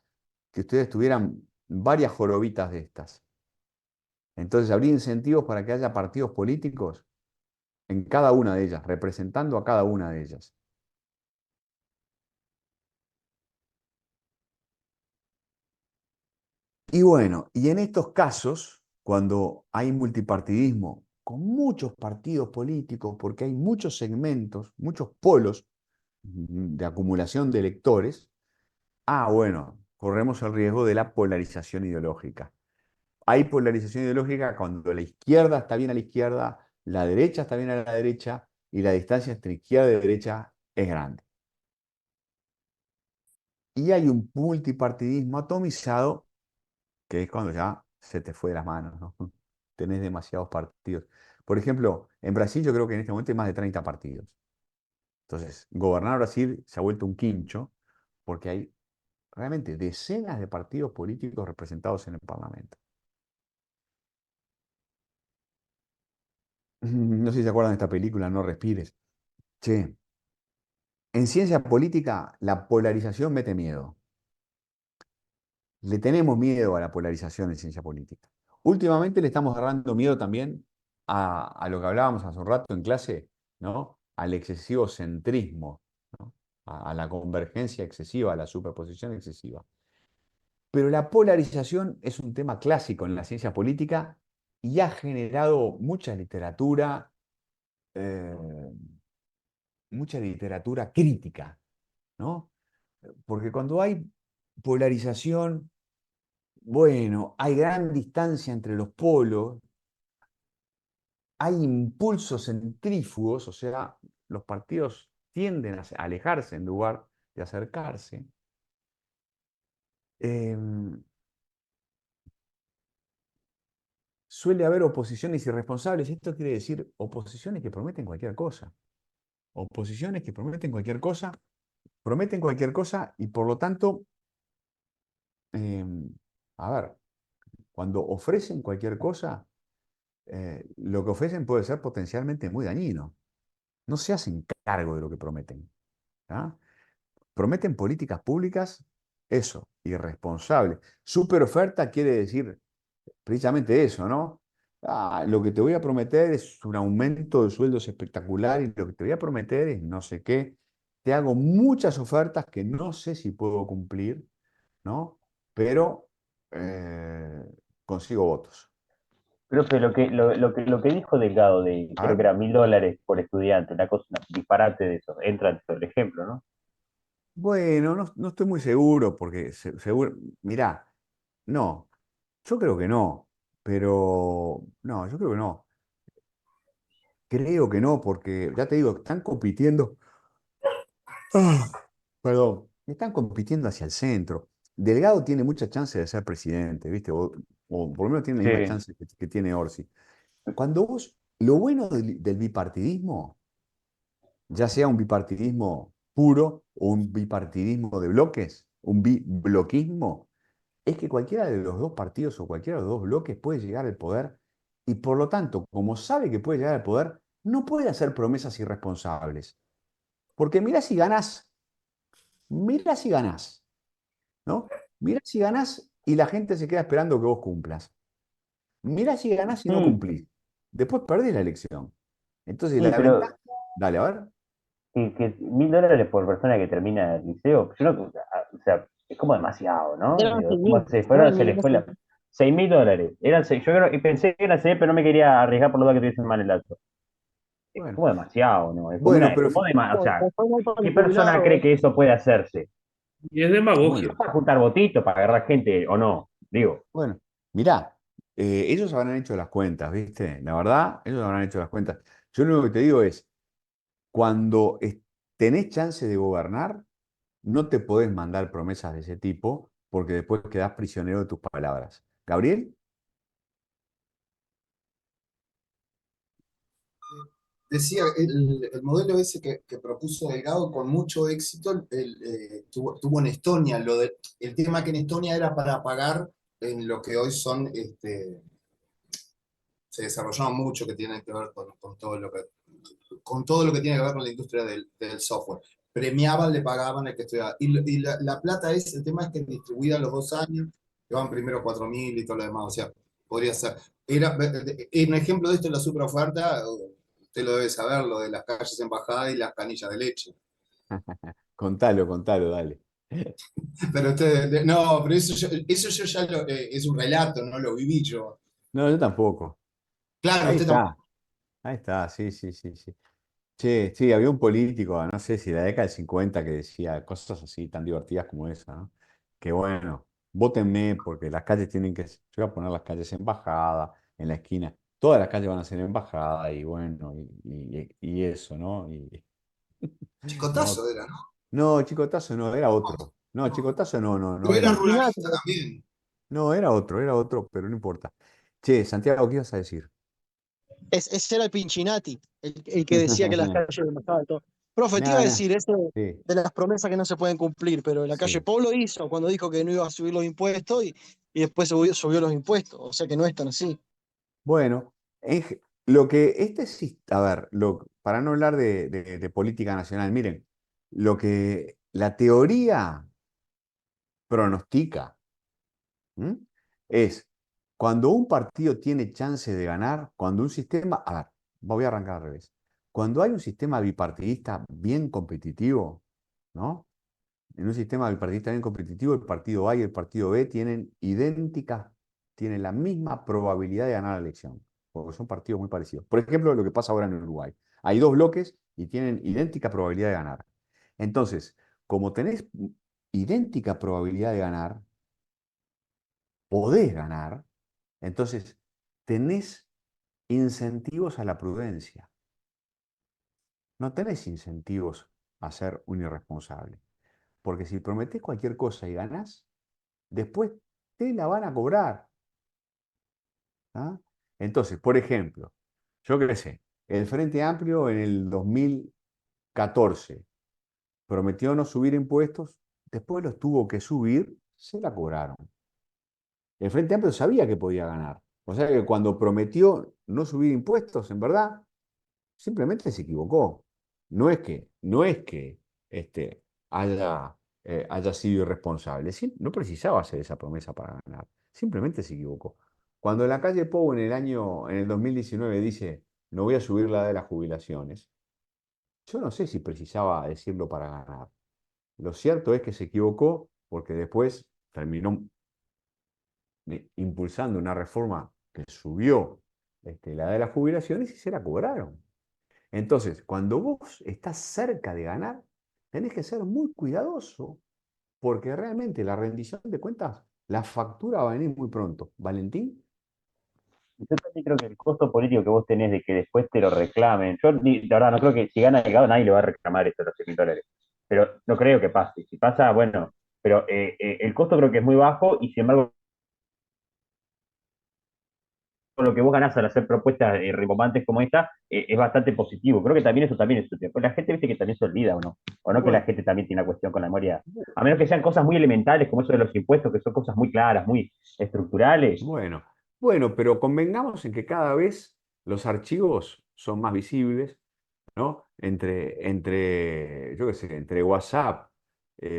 que ustedes tuvieran varias jorobitas de estas. Entonces, habría incentivos para que haya partidos políticos en cada una de ellas, representando a cada una de ellas. Y bueno, y en estos casos, cuando hay multipartidismo con muchos partidos políticos, porque hay muchos segmentos, muchos polos de acumulación de electores, bueno, corremos el riesgo de la polarización ideológica. Hay polarización ideológica cuando la izquierda está bien a la izquierda, la derecha está bien a la derecha y la distancia entre izquierda y derecha es grande. Y hay un multipartidismo atomizado que es cuando ya se te fue de las manos, ¿no? Tenés demasiados partidos. Por ejemplo, en Brasil yo creo que en este momento hay más de 30 partidos. Entonces, gobernar Brasil se ha vuelto un quincho porque hay realmente decenas de partidos políticos representados en el Parlamento. No sé si se acuerdan de esta película, No respires. Che, en ciencia política la polarización mete miedo. Le tenemos miedo a la polarización en ciencia política. Últimamente le estamos agarrando miedo también a lo que hablábamos hace un rato en clase, ¿no? Al excesivo centrismo, ¿no? A la convergencia excesiva, a la superposición excesiva. Pero la polarización es un tema clásico en la ciencia política y ha generado eh, mucha literatura crítica, ¿no? Porque cuando hay polarización, bueno, hay gran distancia entre los polos, hay impulsos centrífugos, o sea, los partidos tienden a alejarse en lugar de acercarse. Em, Suele haber oposiciones irresponsables. Esto quiere decir oposiciones que prometen cualquier cosa. Oposiciones que prometen cualquier cosa y por lo tanto, em, a ver, cuando ofrecen cualquier cosa, lo que ofrecen puede ser potencialmente muy dañino. No se hacen cargo de lo que prometen. ¿Ah? Prometen políticas públicas, eso, irresponsables. Superoferta quiere decir precisamente eso, ¿no? Lo que te voy a prometer es un aumento de sueldos espectacular y lo que te voy a prometer es no sé qué. Te hago muchas ofertas que no sé si puedo cumplir, ¿no? Pero eh, consigo votos. Profe, lo que dijo Delgado de, A creo que ver, era $1.000 por estudiante, una cosa, un disparate de eso, entra dentro del ejemplo, ¿no? bueno, no estoy muy seguro porque seguro, mirá, no, yo creo que no, pero no, yo creo que no. Creo que no, porque ya te digo, están compitiendo. Ah, perdón, están compitiendo hacia el centro. Delgado tiene mucha chance de ser presidente, ¿viste? O por lo menos tiene la misma Sí. chance que tiene Orsi. Cuando vos, lo bueno del bipartidismo, ya sea un bipartidismo puro o un bipartidismo de bloques, un bibloquismo, es que cualquiera de los dos partidos o cualquiera de los dos bloques puede llegar al poder y por lo tanto, como sabe que puede llegar al poder, no puede hacer promesas irresponsables. Porque mira si ganás, ¿no? Mira si ganás y la gente se queda esperando que vos cumplas. Mira si ganás y no Sí, cumplís. Después perdés la elección. Entonces, sí, la pero ventaja, dale, a ver. que $1.000 por persona que termina el liceo, yo no, o sea, es como demasiado, ¿no? Eran Digo, es como 6.000, eran se les fue así. la... $6.000. Eran seis, yo creo, y pensé que eran 6, pero no me quería arriesgar por lo que tuviesen mal el dato. Es Bueno, como demasiado, ¿no? Es como bueno, una, pero o sea, Fue muy ¿qué persona cree manipulado. que eso puede hacerse? Y es demagogia. bueno, Para juntar votitos, para agarrar gente o no, digo. bueno. Mirá, ellos habrán hecho las cuentas, ¿viste? La verdad, ellos habrán hecho las cuentas. Yo lo único que te digo es, cuando tenés chance de gobernar, no te podés mandar promesas de ese tipo porque después quedás prisionero de tus palabras. ¿Gabriel? Decía, el modelo ese que propuso Delgado con mucho éxito tuvo en Estonia. El tema que en Estonia era para pagar en lo que hoy son, se desarrollaba mucho que tiene que ver con todo lo que tiene que ver con la industria del software. Premiaban, le pagaban al que estudiaba. Y la plata el tema es que distribuida los 2 años, que van primero 4.000 y todo lo demás. O sea, podría ser. Un ejemplo de esto es la superoferta, usted lo debe saber, lo de las calles embajadas y las canillas de leche. Contalo, dale. Pero usted, no, pero eso yo ya es un relato, no lo viví yo. No, yo tampoco. Claro, Ahí usted tampoco. está, ahí está, sí, sí, sí, sí. Che, sí, había un político, no sé si la década del 50 que decía cosas así tan divertidas como esa, ¿no? Que bueno, vótenme porque las calles tienen que, yo voy a poner las calles en bajada, en la esquina, todas las calles van a ser en bajada y bueno, y eso, ¿no? No, Chicotazo era, ¿no? no, Chicotazo no, era otro. No, Chicotazo no, no, no Pero era era. Pinchinati, ruralista también. No, era otro, pero no importa. Che, Santiago, ¿qué ibas a decir? ese era el Pinchinati, el que decía que las calles demostraban todo. Profe, te iba a Nada, nada. decir, ese Sí, de las promesas que no se pueden cumplir, pero la calle sí. Pou lo hizo cuando dijo que no iba a subir los impuestos y después subió los impuestos. O sea que no es tan así. Bueno, lo que a ver, para no hablar de política nacional, miren, lo que la teoría pronostica, ¿m? Es cuando un partido tiene chance de ganar, cuando un sistema, a ver, voy a arrancar al revés, cuando hay un sistema bipartidista bien competitivo, ¿no? En un sistema bipartidista bien competitivo, el partido A y el partido B tienen la misma probabilidad de ganar la elección, porque son partidos muy parecidos. Por ejemplo, lo que pasa ahora en Uruguay. Hay dos bloques y tienen idéntica probabilidad de ganar. Entonces, como tenés idéntica probabilidad de ganar, podés ganar, entonces tenés incentivos a la prudencia. No tenés incentivos a ser un irresponsable. Porque si prometés cualquier cosa y ganás, después te la van a cobrar. ¿Ah? Entonces, por ejemplo, yo qué sé, el Frente Amplio en el 2014 prometió no subir impuestos, después los tuvo que subir, se la cobraron. El Frente Amplio sabía que podía ganar. O sea que cuando prometió no subir impuestos, en verdad, simplemente se equivocó. No es que este, haya sido irresponsable. No precisaba hacer esa promesa para ganar. Simplemente se equivocó. Cuando en la calle Pou en el 2019 dice, no voy a subir la edad de las jubilaciones, yo no sé si precisaba decirlo para ganar. Lo cierto es que se equivocó porque después terminó impulsando una reforma que subió la edad de las jubilaciones y se la cobraron. Entonces, cuando vos estás cerca de ganar, tenés que ser muy cuidadoso, porque realmente la rendición de cuentas, la factura va a venir muy pronto. Valentín, Yo también creo que el costo político que vos tenés de que después te lo reclamen, yo la verdad no creo que si gana el Delgado nadie le va a reclamar esto, los $100.000, pero no creo que pase. Si pasa, bueno, pero el costo creo que es muy bajo y sin embargo lo que vos ganás al hacer propuestas rimbombantes como esta es bastante positivo. Creo que también eso también es útil. Pues la gente viste que también se olvida, o no que la bueno, gente también tiene una cuestión con la memoria, a menos que sean cosas muy elementales como eso de los impuestos, que son cosas muy claras, muy estructurales. bueno, bueno, pero convengamos en que cada vez los archivos son más visibles, ¿no? Yo qué sé, entre WhatsApp,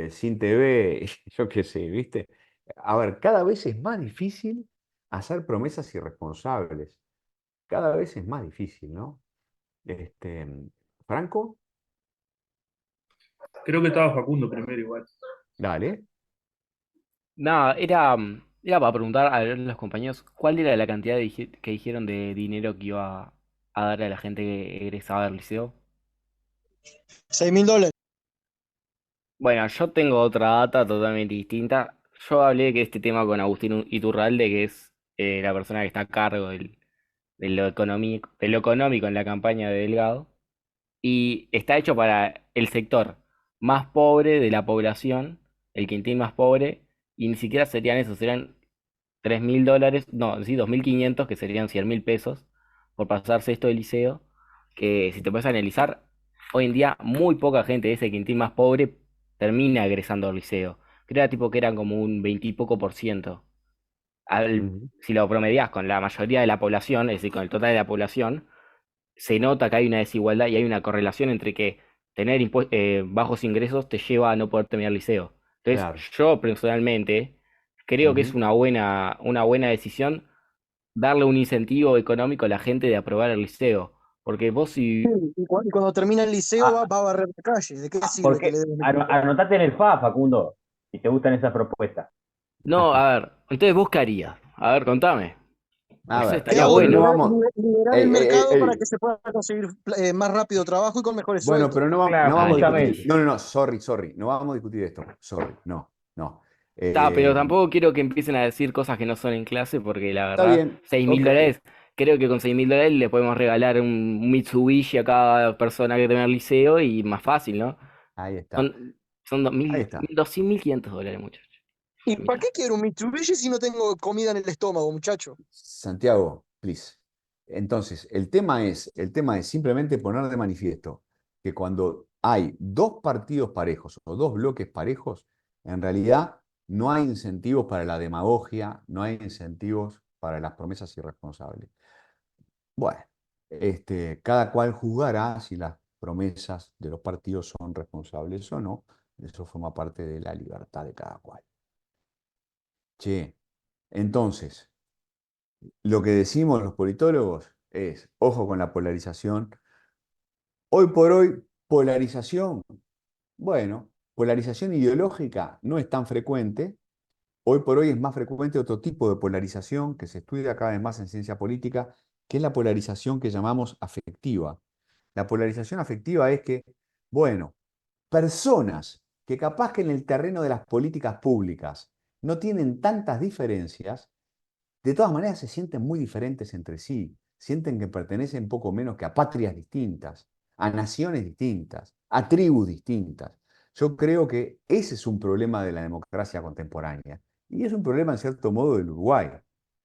Sin TV, yo qué sé, ¿viste? A ver, cada vez es más difícil hacer promesas irresponsables. Cada vez es más difícil, ¿no? Este, Franco, Creo que estaba Facundo primero igual. dale. Nada, era para preguntar a los compañeros cuál era la cantidad que dijeron de dinero que iba a darle a la gente que egresaba del liceo. $6.000. Bueno, yo tengo otra data totalmente distinta. Yo hablé de este tema con Agustín Iturralde, que es la persona que está a cargo de lo económico en la campaña de Delgado. Y está hecho para el sector más pobre de la población, el quintil más pobre, y ni siquiera serían eso, serían $3.000, no, sí, 2.500, que serían 100.000 pesos, por pasarse esto del liceo, que si te puedes analizar, hoy en día muy poca gente de ese quintil más pobre termina egresando al liceo. Creo tipo que eran como un 20 y poco por ciento. Ujú. Si lo promedias con la mayoría de la población, es decir, con el total de la población, se nota que hay una desigualdad y hay una correlación entre que tener bajos ingresos te lleva a no poder terminar el liceo. Entonces, Claro. yo personalmente creo que es Ujú. una buena decisión darle un incentivo económico a la gente de aprobar el liceo. Porque vos Sí, si... y cuando termina el liceo Ah, va a barrer la calle. ¿De qué sirve que porque le den el liceo? anotate en el FA, Facundo, si te gustan esas propuestas. No, a ver, entonces vos qué harías. A ver, contame. A Eso ver, ¿Qué estaría hago? pero no bueno. vamos. Liberar el Ey, ey, ey, mercado para ey. que se pueda conseguir más rápido trabajo y con mejores Bueno, sueldos. pero Claro, no vamos a Dale. discutir. justamente. No, no, no, sorry. No vamos a discutir esto. Sorry, no, no. Pero Eh, tampoco quiero que empiecen a decir cosas que no son en clase, porque la Está verdad, bien, 6.000 ok. dólares, creo que con 6.000 dólares le podemos regalar un Mitsubishi a cada persona que tenga el liceo y más fácil, ¿no? Ahí está. Son Ahí 2.000, está. 1.200, 1.500 dólares, muchachos. ¿Y para Mirá. qué quiero un Mitsubishi si no tengo comida en el estómago, muchacho? Santiago, please. Entonces, el tema es simplemente poner de manifiesto que cuando hay dos partidos parejos o dos bloques parejos, en realidad no hay incentivos para la demagogia, no hay incentivos para las promesas irresponsables. Bueno, cada cual juzgará si las promesas de los partidos son responsables o no. Eso forma parte de la libertad de cada cual. Che, entonces, lo que decimos los politólogos es, ojo con la polarización. Hoy por hoy, polarización, bueno, polarización ideológica no es tan frecuente. Hoy por hoy es más frecuente otro tipo de polarización que se estudia cada vez más en ciencia política, que es la polarización que llamamos afectiva. La polarización afectiva es que, bueno, personas que capaz que en el terreno de las políticas públicas no tienen tantas diferencias, de todas maneras se sienten muy diferentes entre sí, sienten que pertenecen poco menos que a patrias distintas, a naciones distintas, a tribus distintas. Yo creo que ese es un problema de la democracia contemporánea y es un problema en cierto modo del Uruguay,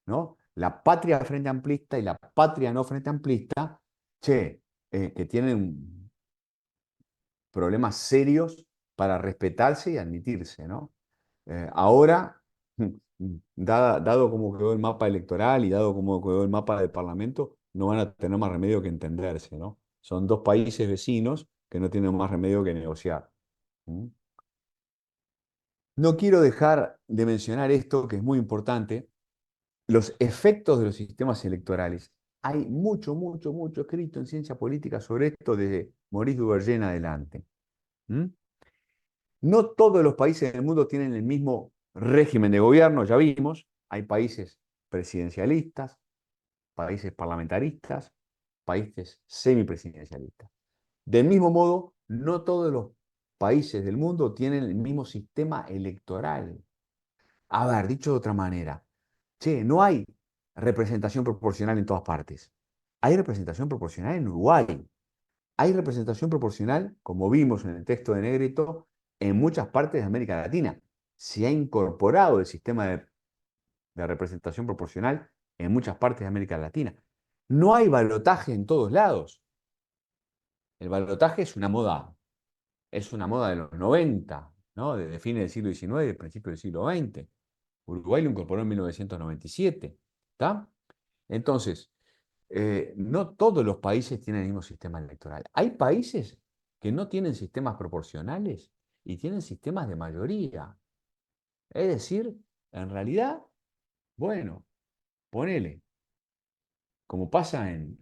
¿no? La patria frente amplista y la patria no frente amplista, che, que tienen problemas serios para respetarse y admitirse, ¿no? Ahora, dado cómo quedó el mapa electoral y dado cómo quedó el mapa del Parlamento, no van a tener más remedio que entenderse, ¿no? Son dos países vecinos que no tienen más remedio que negociar. ¿Mm? No quiero dejar de mencionar esto, que es muy importante, los efectos de los sistemas electorales. Hay mucho escrito en ciencia política sobre esto desde Maurice Duverger en adelante. ¿Mm? No todos los países del mundo tienen el mismo régimen de gobierno, ya vimos. Hay países presidencialistas, países parlamentaristas, países semipresidencialistas. Del mismo modo, no todos los países del mundo tienen el mismo sistema electoral. A ver, dicho de otra manera, che, no hay representación proporcional en todas partes. Hay representación proporcional en Uruguay. Hay representación proporcional, como vimos en el texto de Negrito, en muchas partes de América Latina. Se ha incorporado el sistema de representación proporcional en muchas partes de América Latina. No hay balotaje en todos lados. El balotaje es una moda de los 90, ¿no? De fines del siglo XIX y de principios del siglo XX. Uruguay lo incorporó en 1997. ¿Está? Entonces, no todos los países tienen el mismo sistema electoral. Hay países que no tienen sistemas proporcionales y tienen sistemas de mayoría. Es decir, en realidad, bueno, ponele, como pasa en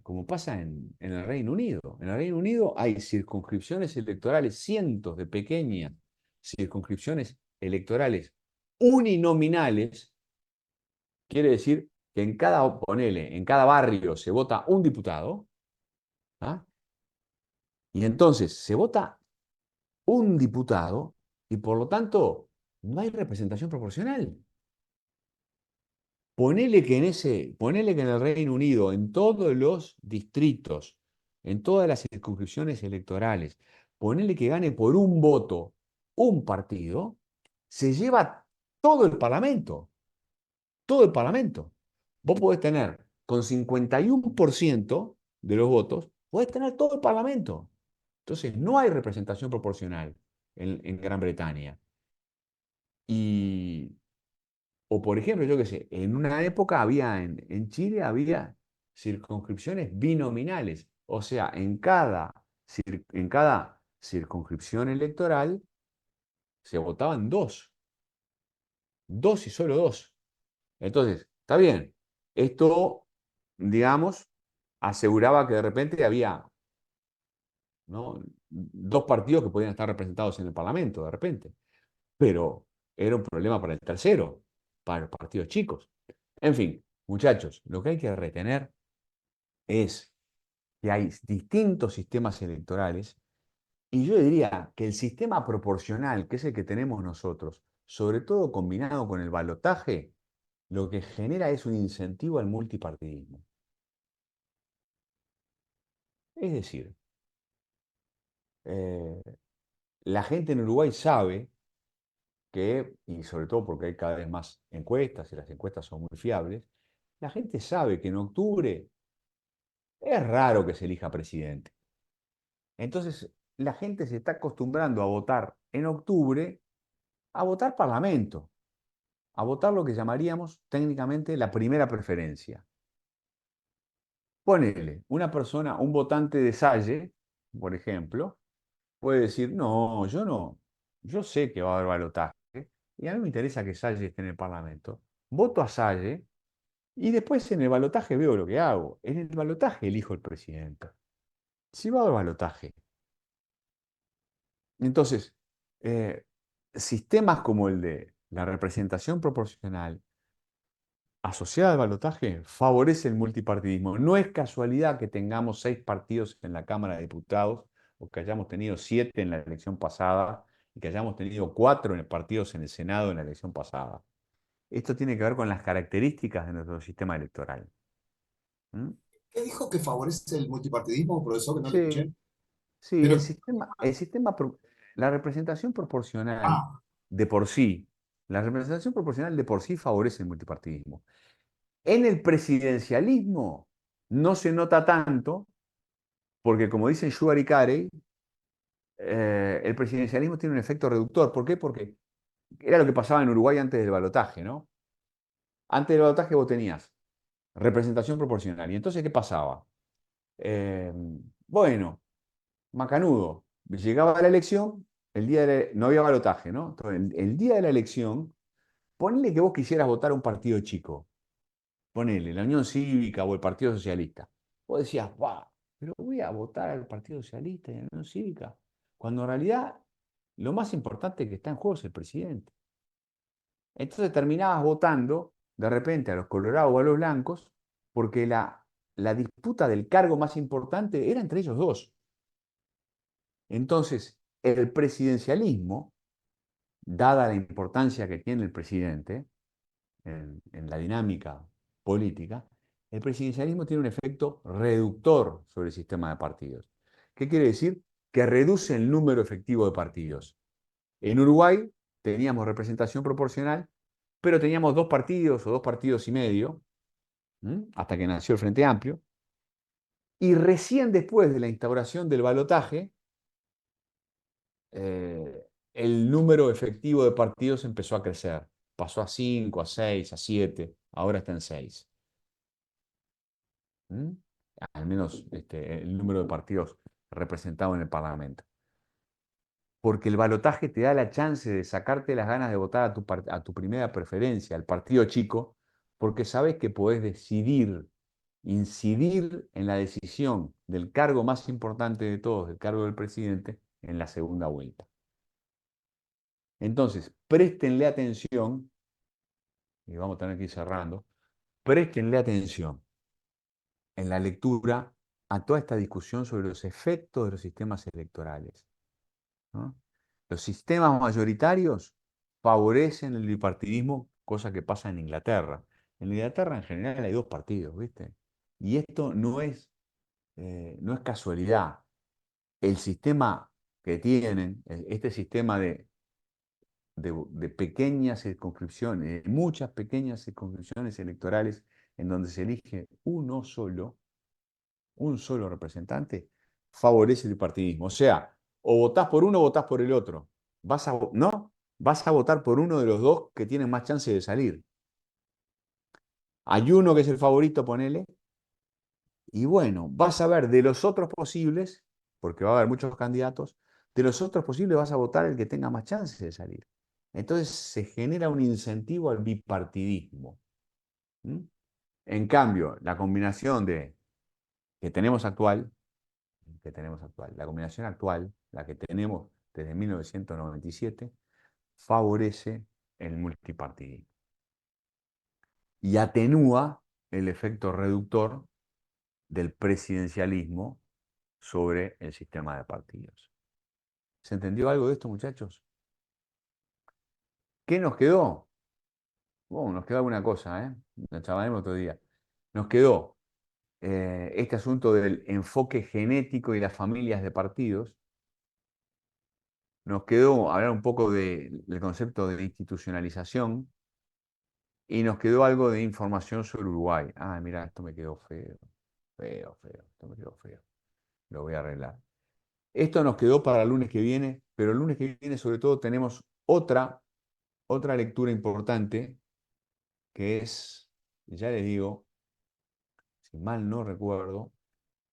el Reino Unido. En el Reino Unido hay circunscripciones electorales, cientos de pequeñas circunscripciones electorales uninominales. Quiere decir que en cada barrio se vota un diputado, ¿ah? Y entonces se vota un diputado y por lo tanto no hay representación proporcional. Ponele que en el Reino Unido, en todos los distritos, en todas las circunscripciones electorales, ponele que gane por un voto un partido, se lleva todo el Parlamento, todo el Parlamento. Vos podés tener con 51% de los votos, podés tener todo el Parlamento. Entonces, no hay representación proporcional en Gran Bretaña. Y, o por ejemplo, yo qué sé, en una época en Chile había circunscripciones binominales. O sea, en cada circunscripción electoral se votaban dos y solo dos. Entonces, está bien, esto digamos, aseguraba que de repente había, ¿no?, dos partidos que podían estar representados en el Parlamento, de repente. Pero era un problema para el tercero, para los partidos chicos. En fin, muchachos, lo que hay que retener es que hay distintos sistemas electorales y yo diría que el sistema proporcional, que es el que tenemos nosotros, sobre todo combinado con el balotaje, lo que genera es un incentivo al multipartidismo. Es decir, eh, la gente en Uruguay sabe que, y sobre todo porque hay cada vez más encuestas y las encuestas son muy fiables, la gente sabe que en octubre es raro que se elija presidente. Entonces, la gente se está acostumbrando a votar en octubre, a votar parlamento, a votar lo que llamaríamos técnicamente la primera preferencia. Ponele, una persona, un votante de Salle, por ejemplo, puede decir, no, yo no, yo sé que va a haber balotaje y a mí me interesa que Salle esté en el Parlamento. Voto a Salle y después en el balotaje veo lo que hago. En el balotaje elijo el presidente. Si va a haber balotaje. Entonces, eh, sistemas como el de la representación proporcional asociada al balotaje favorece el multipartidismo. No es casualidad que tengamos 6 partidos en la Cámara de Diputados o que hayamos tenido 7 en la elección pasada y que hayamos tenido 4 partidos en el Senado en la elección pasada. Esto tiene que ver con las características de nuestro sistema electoral. ¿Mm? ¿Qué dijo que favorece el multipartidismo, profesor, que no le escuché? Sí, sí, Pero, la representación proporcional ah, de por sí, la representación proporcional de por sí favorece el multipartidismo. En el presidencialismo no se nota tanto, porque como dicen Sugar y Carey, el presidencialismo tiene un efecto reductor. ¿Por qué? Porque era lo que pasaba en Uruguay antes del balotaje, ¿no? Antes del balotaje vos tenías representación proporcional. ¿Y entonces qué pasaba? Eh, bueno, macanudo, llegaba la elección, no había balotaje, ¿no? Entonces, el día de la elección, ponle que vos quisieras votar a un partido chico, ponele la Unión Cívica o el Partido Socialista. Vos decías, ¡guau! Pero voy a votar al Partido Socialista y a la Unión Cívica, cuando en realidad lo más importante que está en juego es el presidente. Entonces terminabas votando de repente a los colorados o a los blancos, porque la disputa del cargo más importante era entre ellos dos. Entonces, el presidencialismo, dada la importancia que tiene el presidente en la dinámica política, el presidencialismo tiene un efecto reductor sobre el sistema de partidos. ¿Qué quiere decir? Que reduce el número efectivo de partidos. En Uruguay teníamos representación proporcional, pero teníamos 2 partidos o 2 partidos y medio, hasta que nació el Frente Amplio, y recién después de la instauración del balotaje, el número efectivo de partidos empezó a crecer. Pasó a 5, a 6, a 7, ahora está en 6. Al menos el número de partidos representados en el Parlamento. Porque el balotaje te da la chance de sacarte las ganas de votar a tu primera preferencia, al partido chico, porque sabes que podés decidir, incidir en la decisión del cargo más importante de todos, el cargo del presidente, en la segunda vuelta. Entonces, préstenle atención, y vamos a tener que ir cerrando, préstenle atención en la lectura a toda esta discusión sobre los efectos de los sistemas electorales, ¿no? Los sistemas mayoritarios favorecen el bipartidismo, cosa que pasa en Inglaterra. En Inglaterra en general hay 2 partidos, ¿viste? Y esto no es casualidad. El sistema que tienen, este sistema de pequeñas circunscripciones, de muchas pequeñas circunscripciones electorales en donde se elige un solo representante, favorece el bipartidismo. O sea, o votás por uno o votás por el otro. ¿No? Vas a votar por uno de los dos que tienen más chance de salir. Hay uno que es el favorito, ponele, y bueno, vas a ver de los otros posibles, porque va a haber muchos candidatos, de los otros posibles vas a votar el que tenga más chance de salir. Entonces se genera un incentivo al bipartidismo. ¿Mm? En cambio, la combinación que tenemos actual, la combinación actual, la que tenemos desde 1997, favorece el multipartidismo y atenúa el efecto reductor del presidencialismo sobre el sistema de partidos. ¿Se entendió algo de esto, muchachos? ¿Qué nos quedó? Bueno, nos quedó alguna cosa, ¿eh? Lo charlaremos otro día. Nos quedó este asunto del enfoque genético y las familias de partidos. Nos quedó hablar un poco del concepto de institucionalización y nos quedó algo de información sobre Uruguay. Ah, mira, esto me quedó feo, esto me quedó feo. Lo voy a arreglar. Esto nos quedó para el lunes que viene, pero el lunes que viene sobre todo tenemos otra lectura importante que es, ya les digo, si mal no recuerdo,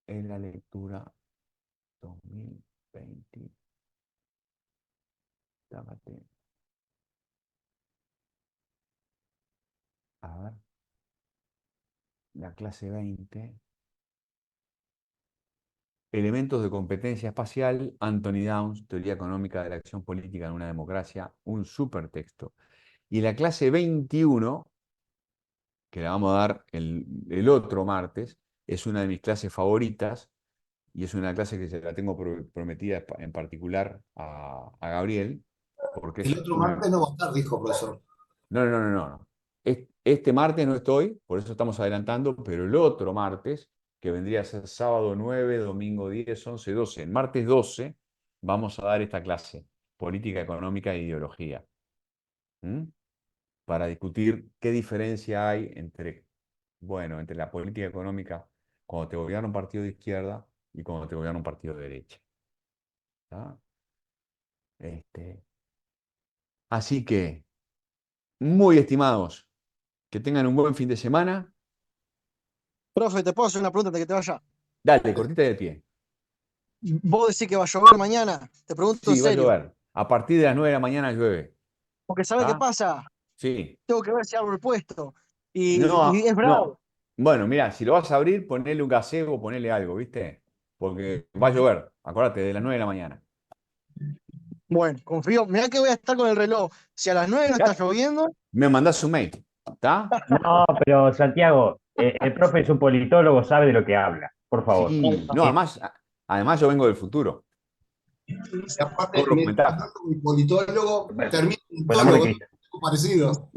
es la lectura 2020. Dámate. A ver. La clase 20. Elementos de competencia espacial, Anthony Downs, Teoría económica de la acción política en una democracia, un supertexto. Y la clase 21, que la vamos a dar el otro martes, es una de mis clases favoritas y es una clase que se la tengo prometida en particular a Gabriel, porque es El otro una... martes no va a estar, dijo profesor. No. Este martes no estoy, por eso estamos adelantando, pero el otro martes, que vendría a ser sábado 9, domingo 10, 11, 12, el martes 12, vamos a dar esta clase, Política Económica e Ideología, ¿m? Para discutir qué diferencia hay entre la política económica cuando te gobierna un partido de izquierda y cuando te gobierna un partido de derecha. ¿Tá? Así que, muy estimados, que tengan un buen fin de semana. Profe, ¿te puedo hacer una pregunta antes de que te vaya? Dale, cortita de pie. ¿Vos decís que va a llover mañana? Te pregunto en Sí, va a serio. llover. A partir de las 9 de la mañana llueve. Porque ¿sabés qué ¿Está? pasa? Sí. Tengo que ver si abro el puesto. Y No, es bravo. no. Bueno, mira, si lo vas a abrir, ponele un gazebo, ponele algo, ¿viste? Porque va a llover. Acordate, de las 9 de la mañana. Bueno, confío. Mirá que voy a estar con el reloj. Si a las 9 no está Ya lloviendo, me mandás un mail. ¿Está? No, pero Santiago, el profe es un politólogo, sabe de lo que habla, por favor. Sí. No, además yo vengo del futuro. Y aparte, Cobro mientras comentario. tanto, mi politólogo Bueno, termina en por el amor de politólogo, Cristo. algo parecido.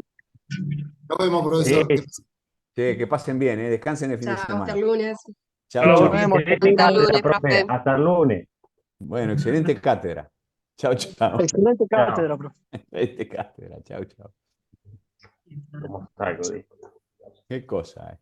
Nos vemos, Sí, profesor. Sí, que pasen bien, ¿eh? Descansen el fin de Chao, hasta semana. el lunes. Chao, Chao. nos chao. vemos. excelente Hasta el cátedra, lunes, profe. profe. Hasta el lunes. Bueno, excelente cátedra. Chao, chao. Excelente Chao. cátedra, profe. Excelente cátedra. Chao, chao. ¿Cómo salgo de esto? Qué cosa, ¿eh?